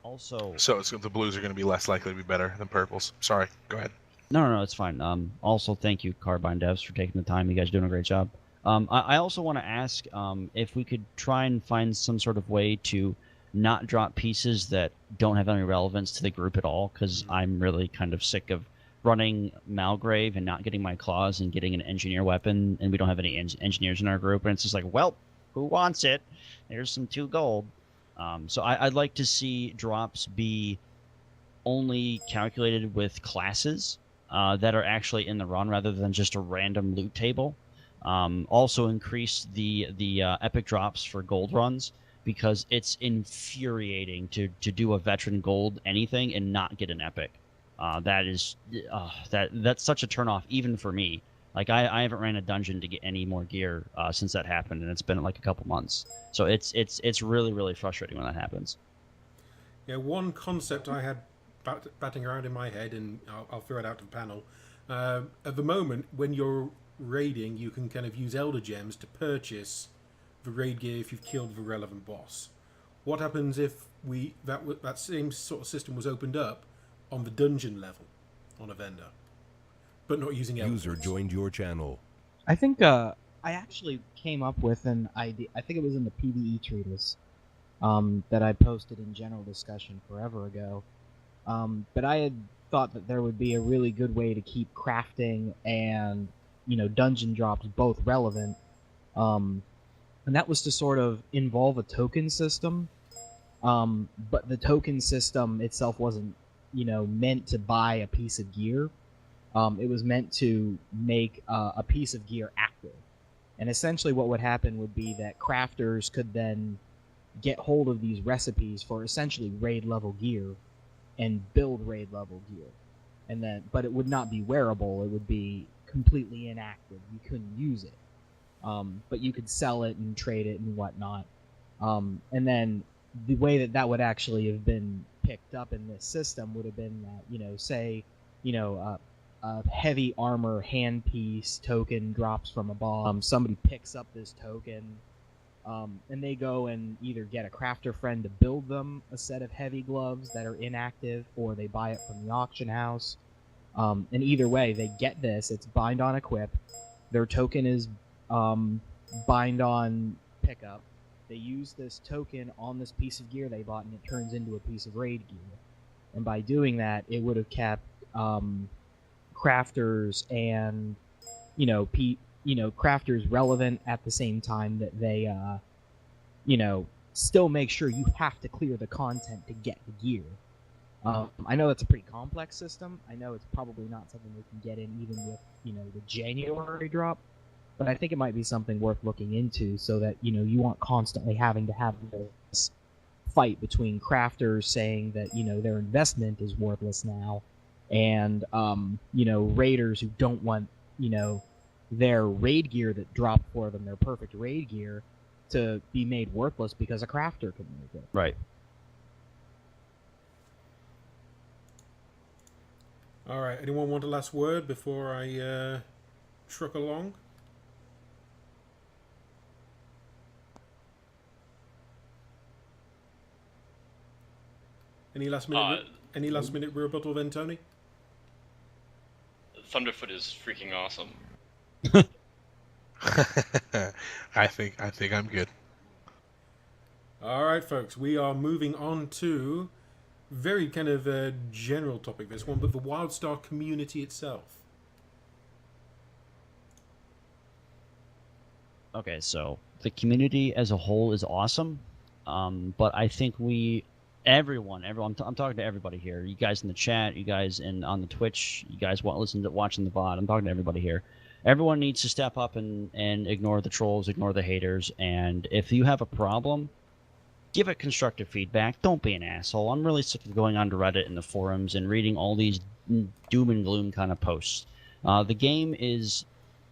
Also, so the blues are going to be less likely to be better than purples. Sorry, go ahead. No, it's fine. Also, thank you, Carbine Devs, for taking the time. You guys are doing a great job. I also want to ask if we could try and find some sort of way to not drop pieces that don't have any relevance to the group at all, because I'm really kind of sick of running Malgrave and not getting my claws and getting an engineer weapon, and we don't have any engineers in our group, and it's just like, well, who wants it? There's some 2 gold. So I'd like to see drops be only calculated with classes that are actually in the run rather than just a random loot table. Also increase the epic drops for gold runs, because it's infuriating to do a veteran gold anything and not get an epic. That's such a turnoff even for me. Like I haven't ran a dungeon to get any more gear since that happened, and it's been like a couple months. So it's really, really frustrating when that happens. Yeah, one concept I had batting around in my head, and I'll throw it out to the panel. At the moment, when you're raiding, you can kind of use Elder Gems to purchase the raid gear if you've killed the relevant boss. What happens if that same sort of system was opened up on the dungeon level on a vendor, but not using Elder User Gems? joined your channel. I think I actually came up with an idea. I think it was in the PvE treatise that I posted in general discussion forever ago. But I had thought that there would be a really good way to keep crafting and, dungeon drops both relevant. And that was to sort of involve a token system But the token system itself wasn't, meant to buy a piece of gear. It was meant to make a piece of gear active. And essentially what would happen would be that crafters could then get hold of these recipes for essentially raid level gear and build raid level gear. And then, but it would not be wearable. It would be completely inactive. You couldn't use it. But you could sell it and trade it and whatnot. And then the way that would actually have been picked up in this system would have been that, say, a heavy armor handpiece token drops from a bomb. Somebody picks up this token, and they go and either get a crafter friend to build them a set of heavy gloves that are inactive, or they buy it from the auction house. And either way, they get this. It's bind on equip. Their token is bind on pickup. They use this token on this piece of gear they bought, and it turns into a piece of raid gear. And by doing that, it would have kept crafters and crafters relevant at the same time that they still make sure you have to clear the content to get the gear. I know that's a pretty complex system. I know it's probably not something we can get in even with the January drop, but I think it might be something worth looking into, so that you aren't constantly having to have this fight between crafters saying that their investment is worthless now, and raiders who don't want their raid gear that dropped for them, their perfect raid gear, to be made worthless because a crafter can make it. Right. All right. Anyone want a last word before I truck along? Any last minute rebuttal then, Tony? Thunderfoot is freaking awesome. I think I'm good. All right, folks. We are moving on to very kind of a general topic, this one, but the WildStar community itself. Okay, so the community as a whole is awesome, but I think everyone, I'm talking to everybody here. You guys in the chat, you guys on the Twitch, you guys watching the VOD. I'm talking to everybody here. Everyone needs to step up and ignore the trolls, ignore the haters, and if you have a problem, give it constructive feedback. Don't be an asshole. I'm really sick of going on to Reddit and the forums and reading all these doom and gloom kind of posts. The game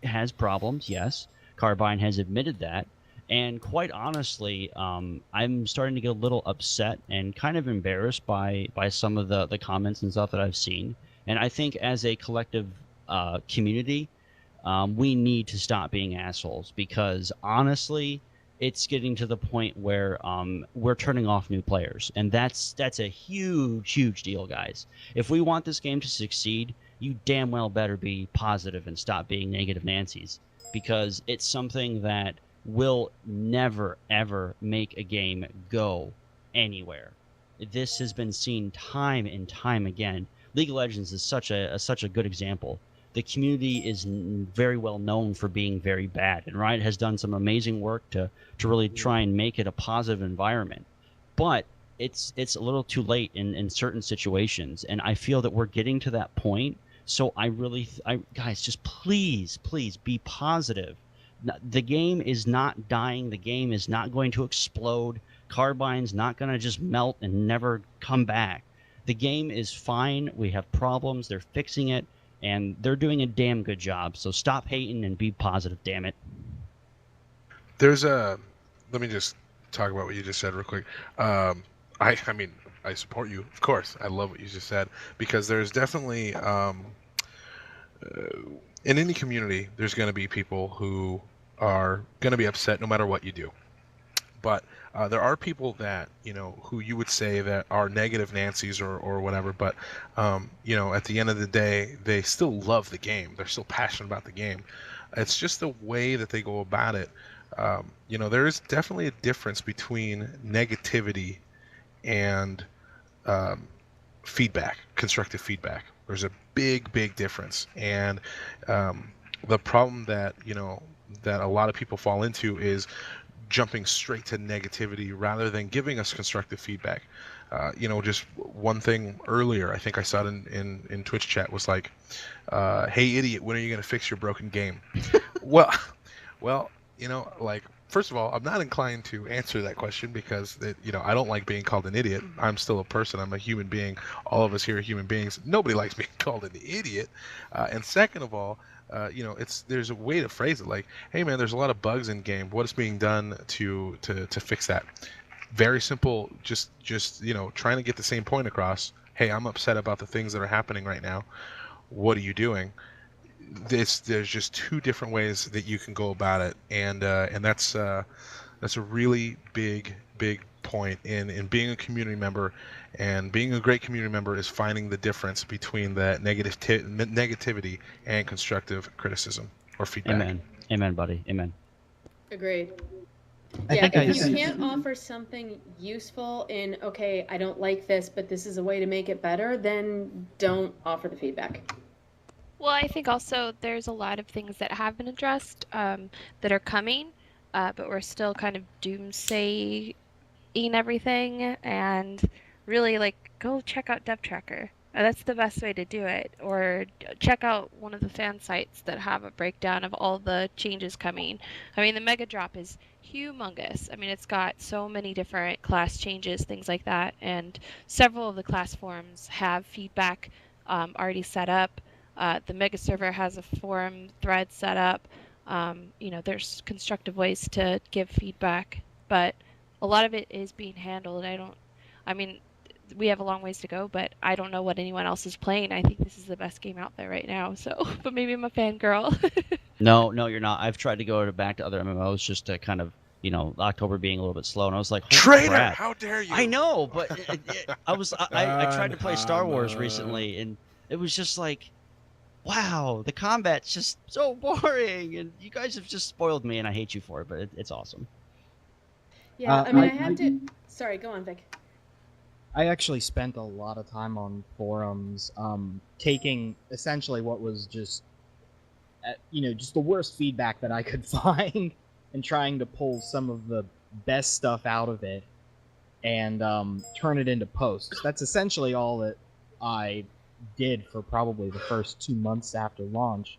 has problems, yes. Carbine has admitted that. And quite honestly, I'm starting to get a little upset and kind of embarrassed by some of the comments and stuff that I've seen. And I think as a collective community, we need to stop being assholes, because honestly, it's getting to the point where we're turning off new players. And that's a huge deal, guys. If we want this game to succeed, you damn well better be positive and stop being negative Nancy's, because it's something that will never ever make a game go anywhere. This has been seen time and time again. League of Legends is such a good example. The community is very well known for being very bad, and Riot has done some amazing work to really try and make it a positive environment. But it's a little too late in certain situations, and I feel that we're getting to that point. So guys, just please be positive. The game is not dying. The game is not going to explode. Carbine's not going to just melt and never come back. The game is fine. We have problems. They're fixing it, and they're doing a damn good job. So stop hating and be positive, damn it. Let me just talk about what you just said real quick. I mean, I support you, of course. I love what you just said, because there's definitely in any community, there's going to be people who are going to be upset no matter what you do. But there are people that, who you would say that are negative Nancy's or whatever, but, at the end of the day, they still love the game. They're still passionate about the game. It's just the way that they go about it. There is definitely a difference between negativity and feedback, constructive feedback. There's a big difference. And the problem that, that a lot of people fall into is jumping straight to negativity rather than giving us constructive feedback. Just one thing earlier, I think I saw it in Twitch chat, was like, "Hey idiot, when are you going to fix your broken game?" well, well, like, first of all, I'm not inclined to answer that question because I don't like being called an idiot. I'm still a person. I'm a human being. All of us here are human beings. Nobody likes being called an idiot. And second of all, there's a way to phrase it, like, "Hey man, there's a lot of bugs in game. What is being done to fix that?" Very simple. Just trying to get the same point across. Hey, I'm upset about the things that are happening right now. What are you doing? There's just two different ways that you can go about it, and that's a really big point in being a community member. And being a great community member is finding the difference between the negativity and constructive criticism or feedback. Amen, buddy. Amen. Agreed. I think if you can't offer something useful in, okay, I don't like this, but this is a way to make it better, then don't offer the feedback. Well, I think also there's a lot of things that have been addressed that are coming, but we're still kind of doomsaying everything. And really, like, go check out Dev Tracker. That's the best way to do it. Or check out one of the fan sites that have a breakdown of all the changes coming. I mean, the Mega Drop is humongous. I mean, it's got so many different class changes, things like that. And several of the class forums have feedback already set up. The Mega Server has a forum thread set up. There's constructive ways to give feedback, but a lot of it is being handled. We have a long ways to go, but I don't know what anyone else is playing. I think this is the best game out there right now, but maybe I'm a fangirl. No, you're not. I've tried to go back to other MMOs just to kind of, October being a little bit slow, and I was like, holy Traitor, crap. how dare you? I know, but I tried to play Star Wars recently, and it was just like, wow, the combat's just so boring, and you guys have just spoiled me, and I hate you for it, but it's awesome. Yeah, I have to... Sorry, go on, Vic. I actually spent a lot of time on forums, taking essentially what was just the worst feedback that I could find, and trying to pull some of the best stuff out of it, and turn it into posts. That's essentially all that I did for probably the first 2 months after launch.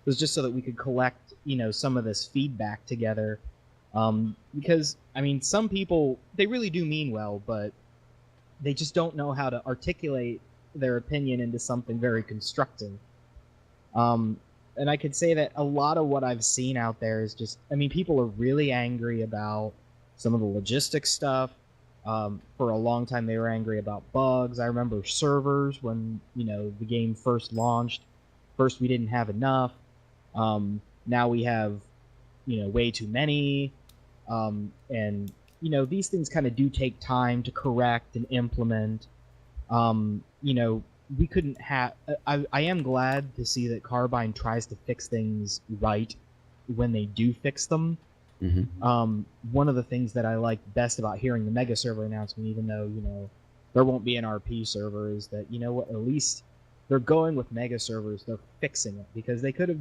It was just so that we could collect, some of this feedback together. Because, some people, they really do mean well, but they just don't know how to articulate their opinion into something very constructive. And I could say that a lot of what I've seen out there is just, people are really angry about some of the logistics stuff. For a long time, they were angry about bugs. I remember servers when, the game first launched. First, we didn't have enough. Now we have, way too many. And these things kind of do take time to correct and implement. We couldn't have... I am glad to see that Carbine tries to fix things right when they do fix them. Mm-hmm. One of the things that I like best about hearing the Mega Server announcement, even though, there won't be an RP server, is that, at least they're going with Mega Servers, they're fixing it. Because they could have,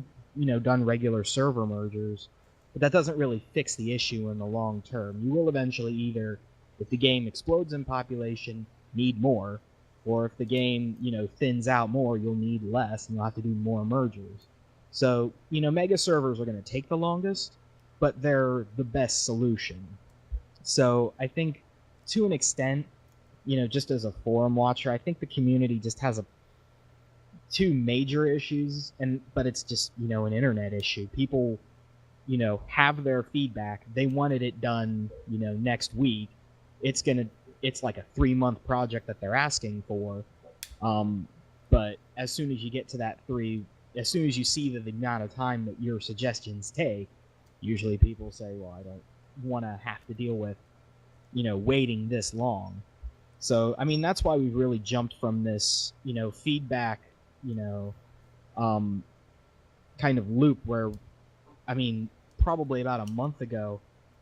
done regular server mergers, but that doesn't really fix the issue in the long term. You will eventually either, if the game explodes in population, need more, or if the game, thins out more, you'll need less, and you'll have to do more mergers. So, Mega Servers are going to take the longest, but they're the best solution. So I think, to an extent, just as a forum watcher, I think the community just has two major issues, but it's just, an internet issue. People, have their feedback. They wanted it done, next week. It's like a 3-month project that they're asking for. But as soon as you get to that as soon as you see the amount of time that your suggestions take, usually people say, well, I don't want to have to deal with, waiting this long. So, that's why we've really jumped from this, feedback, kind of loop where, probably about a month ago,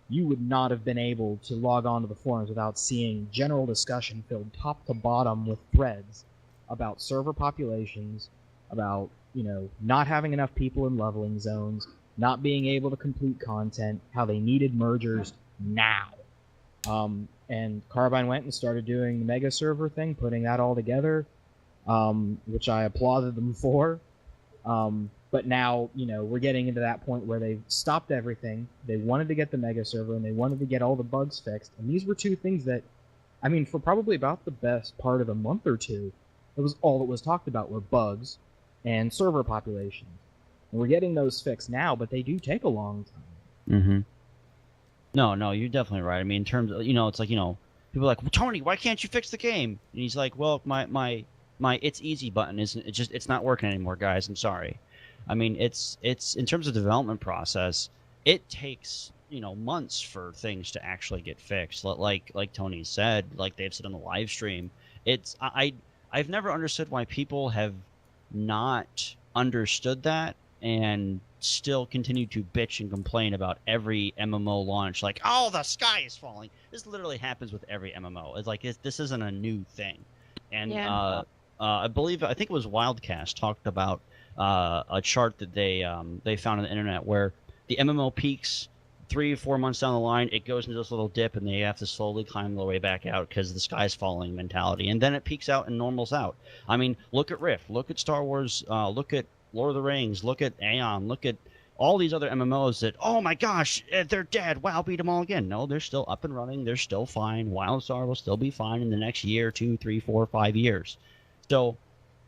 you would not have been able to log on to the forums without seeing general discussion filled top to bottom with threads about server populations, about, not having enough people in leveling zones, not being able to complete content, how they needed mergers now. And Carbine went and started doing the mega server thing, putting that all together, which I applauded them for. But now, we're getting into that point where they've stopped everything. They wanted to get the mega server, and they wanted to get all the bugs fixed. And these were two things that, for probably about the best part of a month or two, it was all that was talked about were bugs and server populations. And we're getting those fixed now, but they do take a long time. Mm-hmm. No, you're definitely right. In terms of, it's like, people are like, well, Tony, why can't you fix the game? And he's like, well, my it's easy button it's not working anymore, guys. I'm sorry. It's in terms of development process, it takes, months for things to actually get fixed. Like Tony said, like they've said on the live stream, I've never understood why people have not understood that and still continue to bitch and complain about every MMO launch. Like, oh, the sky is falling. This literally happens with every MMO. It's like this isn't a new thing. And I think it was Wildcast talked about a chart that they found on the internet where the MMO peaks 3 or 4 months down the line, it goes into this little dip, and they have to slowly climb their way back out because the sky's falling mentality, and then it peaks out and normals out. Look at Rift, look at Star Wars, look at Lord of the Rings, look at Aeon, look at all these other MMOs that, oh my gosh, they're dead. WoW beat them all again. No, they're still up and running. They're still fine. WildStar will still be fine in the next year, 2, 3, 4, 5 years. So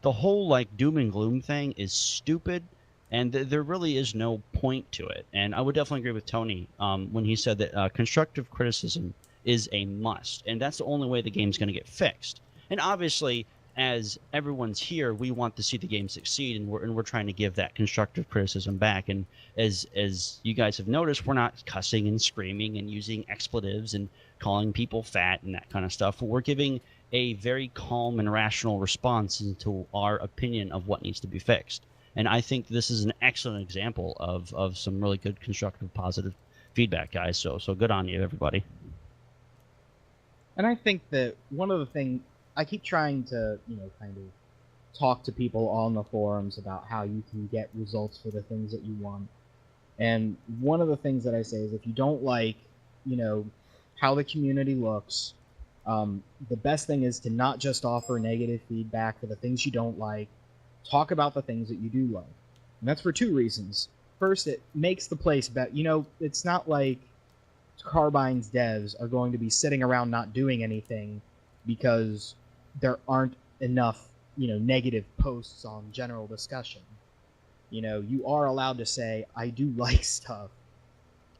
the whole doom and gloom thing is stupid, and there really is no point to it. And I would definitely agree with Tony when he said that constructive criticism is a must, and that's the only way the game's going to get fixed. And obviously, as everyone's here, we want to see the game succeed, and we're trying to give that constructive criticism back. And as you guys have noticed, we're not cussing and screaming and using expletives and calling people fat and that kind of stuff. We're giving a very calm and rational response into our opinion of what needs to be fixed. And I think this is an excellent example of some really good constructive, positive feedback, guys. So good on you, everybody. And I think that one of the things I keep trying to, kind of talk to people on the forums about how you can get results for the things that you want. And one of the things that I say is if you don't like, how the community looks, the best thing is to not just offer negative feedback for the things you don't like. Talk about the things that you do like. And that's for 2 reasons. First, it makes the place better. It's not like Carbine's devs are going to be sitting around not doing anything because there aren't enough, negative posts on general discussion. You are allowed to say, I do like stuff.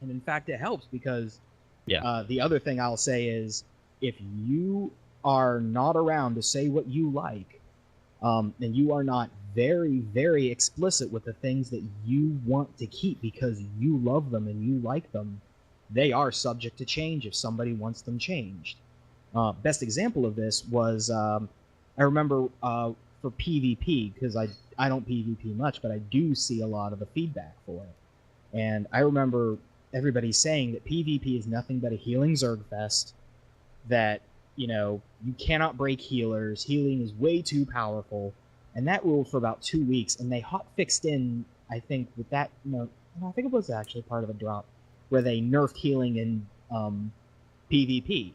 And in fact, it helps because the other thing I'll say is if you are not around to say what you like, and you are not very, very explicit with the things that you want to keep because you love them and you like them, they are subject to change if somebody wants them changed. Best example of this was, I remember for PvP, because I don't PvP much, but I do see a lot of the feedback for it. And I remember everybody saying that PvP is nothing but a healing Zergfest, that you cannot break healers. Healing is way too powerful. And that ruled for about 2 weeks. And they hot fixed in, I think, with that, I think it was actually part of a drop, where they nerfed healing in PvP.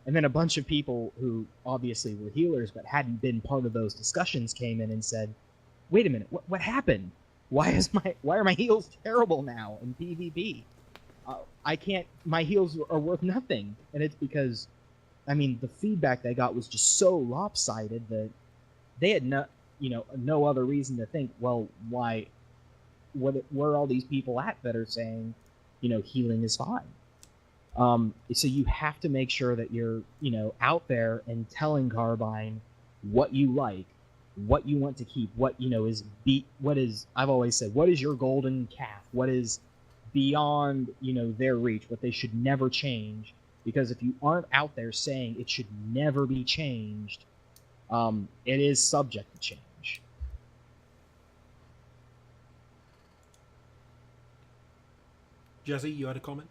And then a bunch of people who obviously were healers but hadn't been part of those discussions came in and said, wait a minute, what happened? Why are my heals terrible now in PvP? My heals are worth nothing. And it's because, the feedback they got was just so lopsided that they had no other reason to think, well, where are all these people at that are saying, healing is fine? So you have to make sure that you're, out there and telling Carbine what you like, what you want to keep, what is I've always said, what is your golden calf? What is beyond, their reach, what they should never change? Because if you aren't out there saying it should never be changed, it is subject to change. Jesse, you had a comment?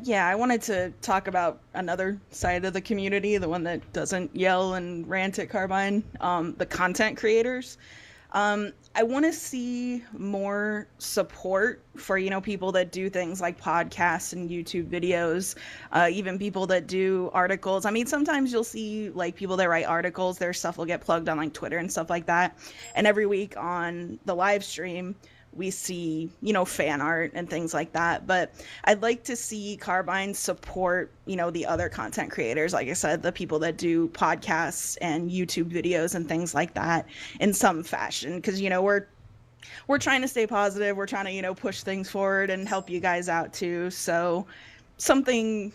Yeah, I wanted to talk about another side of the community, the one that doesn't yell and rant at Carbine, the content creators. I want to see more support for, people that do things like podcasts and YouTube videos, even people that do articles. I mean, sometimes you'll see like people that write articles, their stuff will get plugged on like Twitter and stuff like that. And every week on the live stream, we see, fan art and things like that. But I'd like to see Carbine support, the other content creators, like I said, the people that do podcasts and YouTube videos and things like that in some fashion. Because, we're trying to stay positive. We're trying to, push things forward and help you guys out too. So something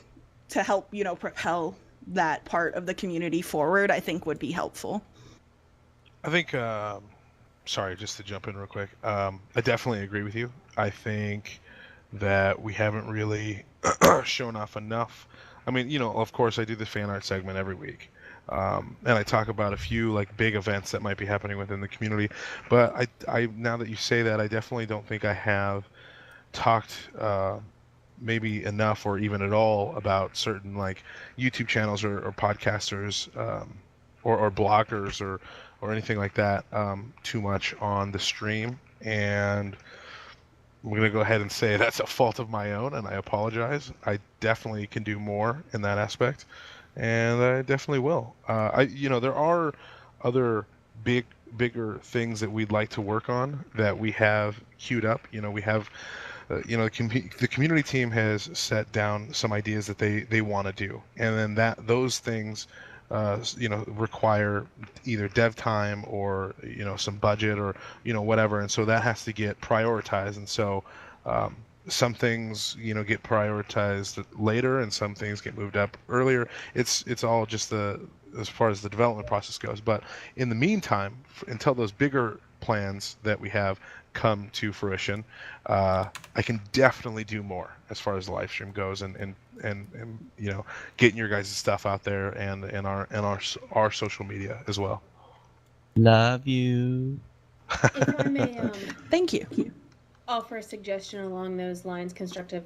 to help, propel that part of the community forward, I think would be helpful. I think, sorry, just to jump in real quick. I definitely agree with you. I think that we haven't really shown off enough. I mean, of course, I do the fan art segment every week. And I talk about a few like big events that might be happening within the community. But I now that you say that, I definitely don't think I have talked maybe enough or even at all about certain like YouTube channels or podcasters or bloggers or anything like that too much on the stream. And I'm going to go ahead and say that's a fault of my own, and I apologize. I definitely can do more in that aspect, and I definitely will. There are other bigger things that we'd like to work on that we have queued up. We have, the community team has set down some ideas that they want to do, and then those things require either dev time or some budget or whatever, and so that has to get prioritized. And so some things get prioritized later, and some things get moved up earlier. It's all just as far as the development process goes. But in the meantime, until those bigger plans that we have come to fruition, I can definitely do more as far as the live stream goes, and getting your guys' stuff out there and our social media as well. Love you. If I may, Thank you. offer a suggestion along those lines, constructive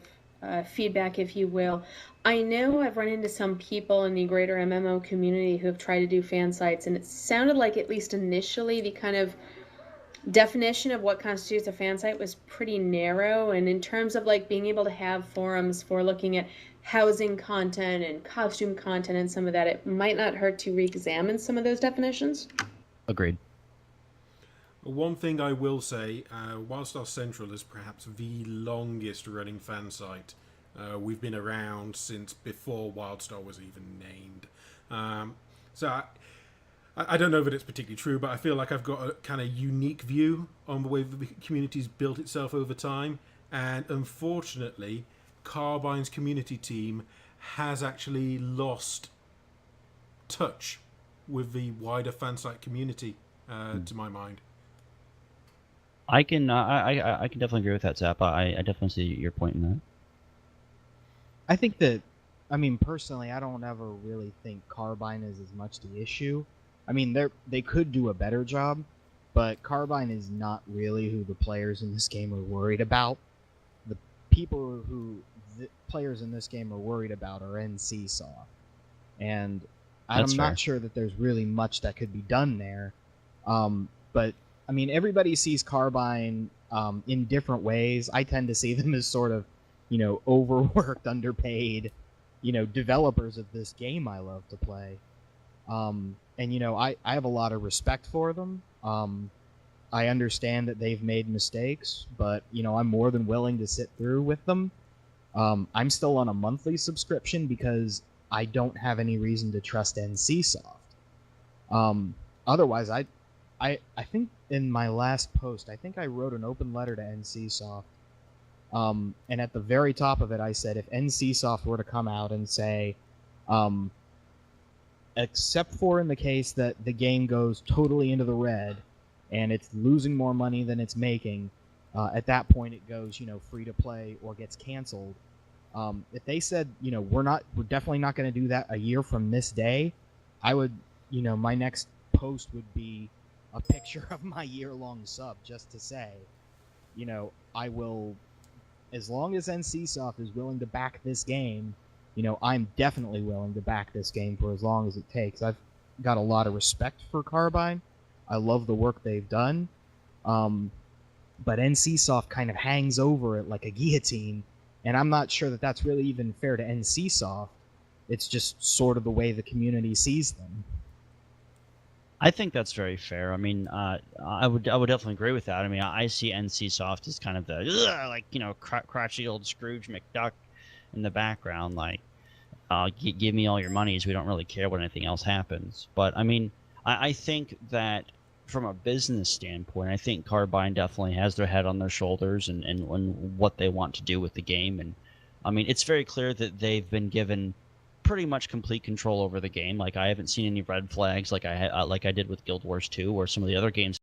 feedback, if you will. I know I've run into some people in the greater MMO community who have tried to do fan sites, and it sounded like, at least initially, the kind of definition of what constitutes a fan site was pretty narrow. And in terms of like being able to have forums for looking at housing content and costume content and some of that, it might not hurt to re-examine some of those definitions. Agreed. One thing I will say, WildStar Central is perhaps the longest running fan site. We've been around since before WildStar was even named. So I don't know that it's particularly true, but I feel like I've got a kind of unique view on the way the community's built itself over time. And unfortunately, Carbine's community team has actually lost touch with the wider fan site community, to my mind. I can I can definitely agree with that, Zap. I definitely see your point in that. I think that, personally, I don't ever really think Carbine is as much the issue. They could do a better job, but Carbine is not really who the players in this game are worried about. The people who the players in this game are worried about are NCSoft. And I'm not sure that there's really much that could be done there. But everybody sees Carbine in different ways. I tend to see them as sort of, overworked, underpaid, developers of this game I love to play. I have a lot of respect for them. I understand that they've made mistakes, but, I'm more than willing to sit through with them. I'm still on a monthly subscription because I don't have any reason to trust NCSoft. Otherwise, I think in my last post, I think I wrote an open letter to NCSoft. And at the very top of it, I said, if NCSoft were to come out and say, except for in the case that the game goes totally into the red and it's losing more money than it's making, at that point it goes, free to play or gets canceled. If they said, we're definitely not going to do that a year from this day, I would, my next post would be a picture of my year-long sub just to say, I will, as long as NCSoft is willing to back this game, I'm definitely willing to back this game for as long as it takes. I've got a lot of respect for Carbine. I love the work they've done. But NCSoft kind of hangs over it like a guillotine, and I'm not sure that that's really even fair to NCSoft. It's just sort of the way the community sees them. I think that's very fair. I mean, I would definitely agree with that. I mean, I see NCSoft as kind of the like crotchety old Scrooge McDuck in the background, like give me all your monies. We don't really care what anything else happens. But I mean, I think that from a business standpoint, I think Carbine definitely has their head on their shoulders and what they want to do with the game. And I mean, it's very clear that they've been given pretty much complete control over the game. Like I haven't seen any red flags like I did with Guild Wars 2 or some of the other games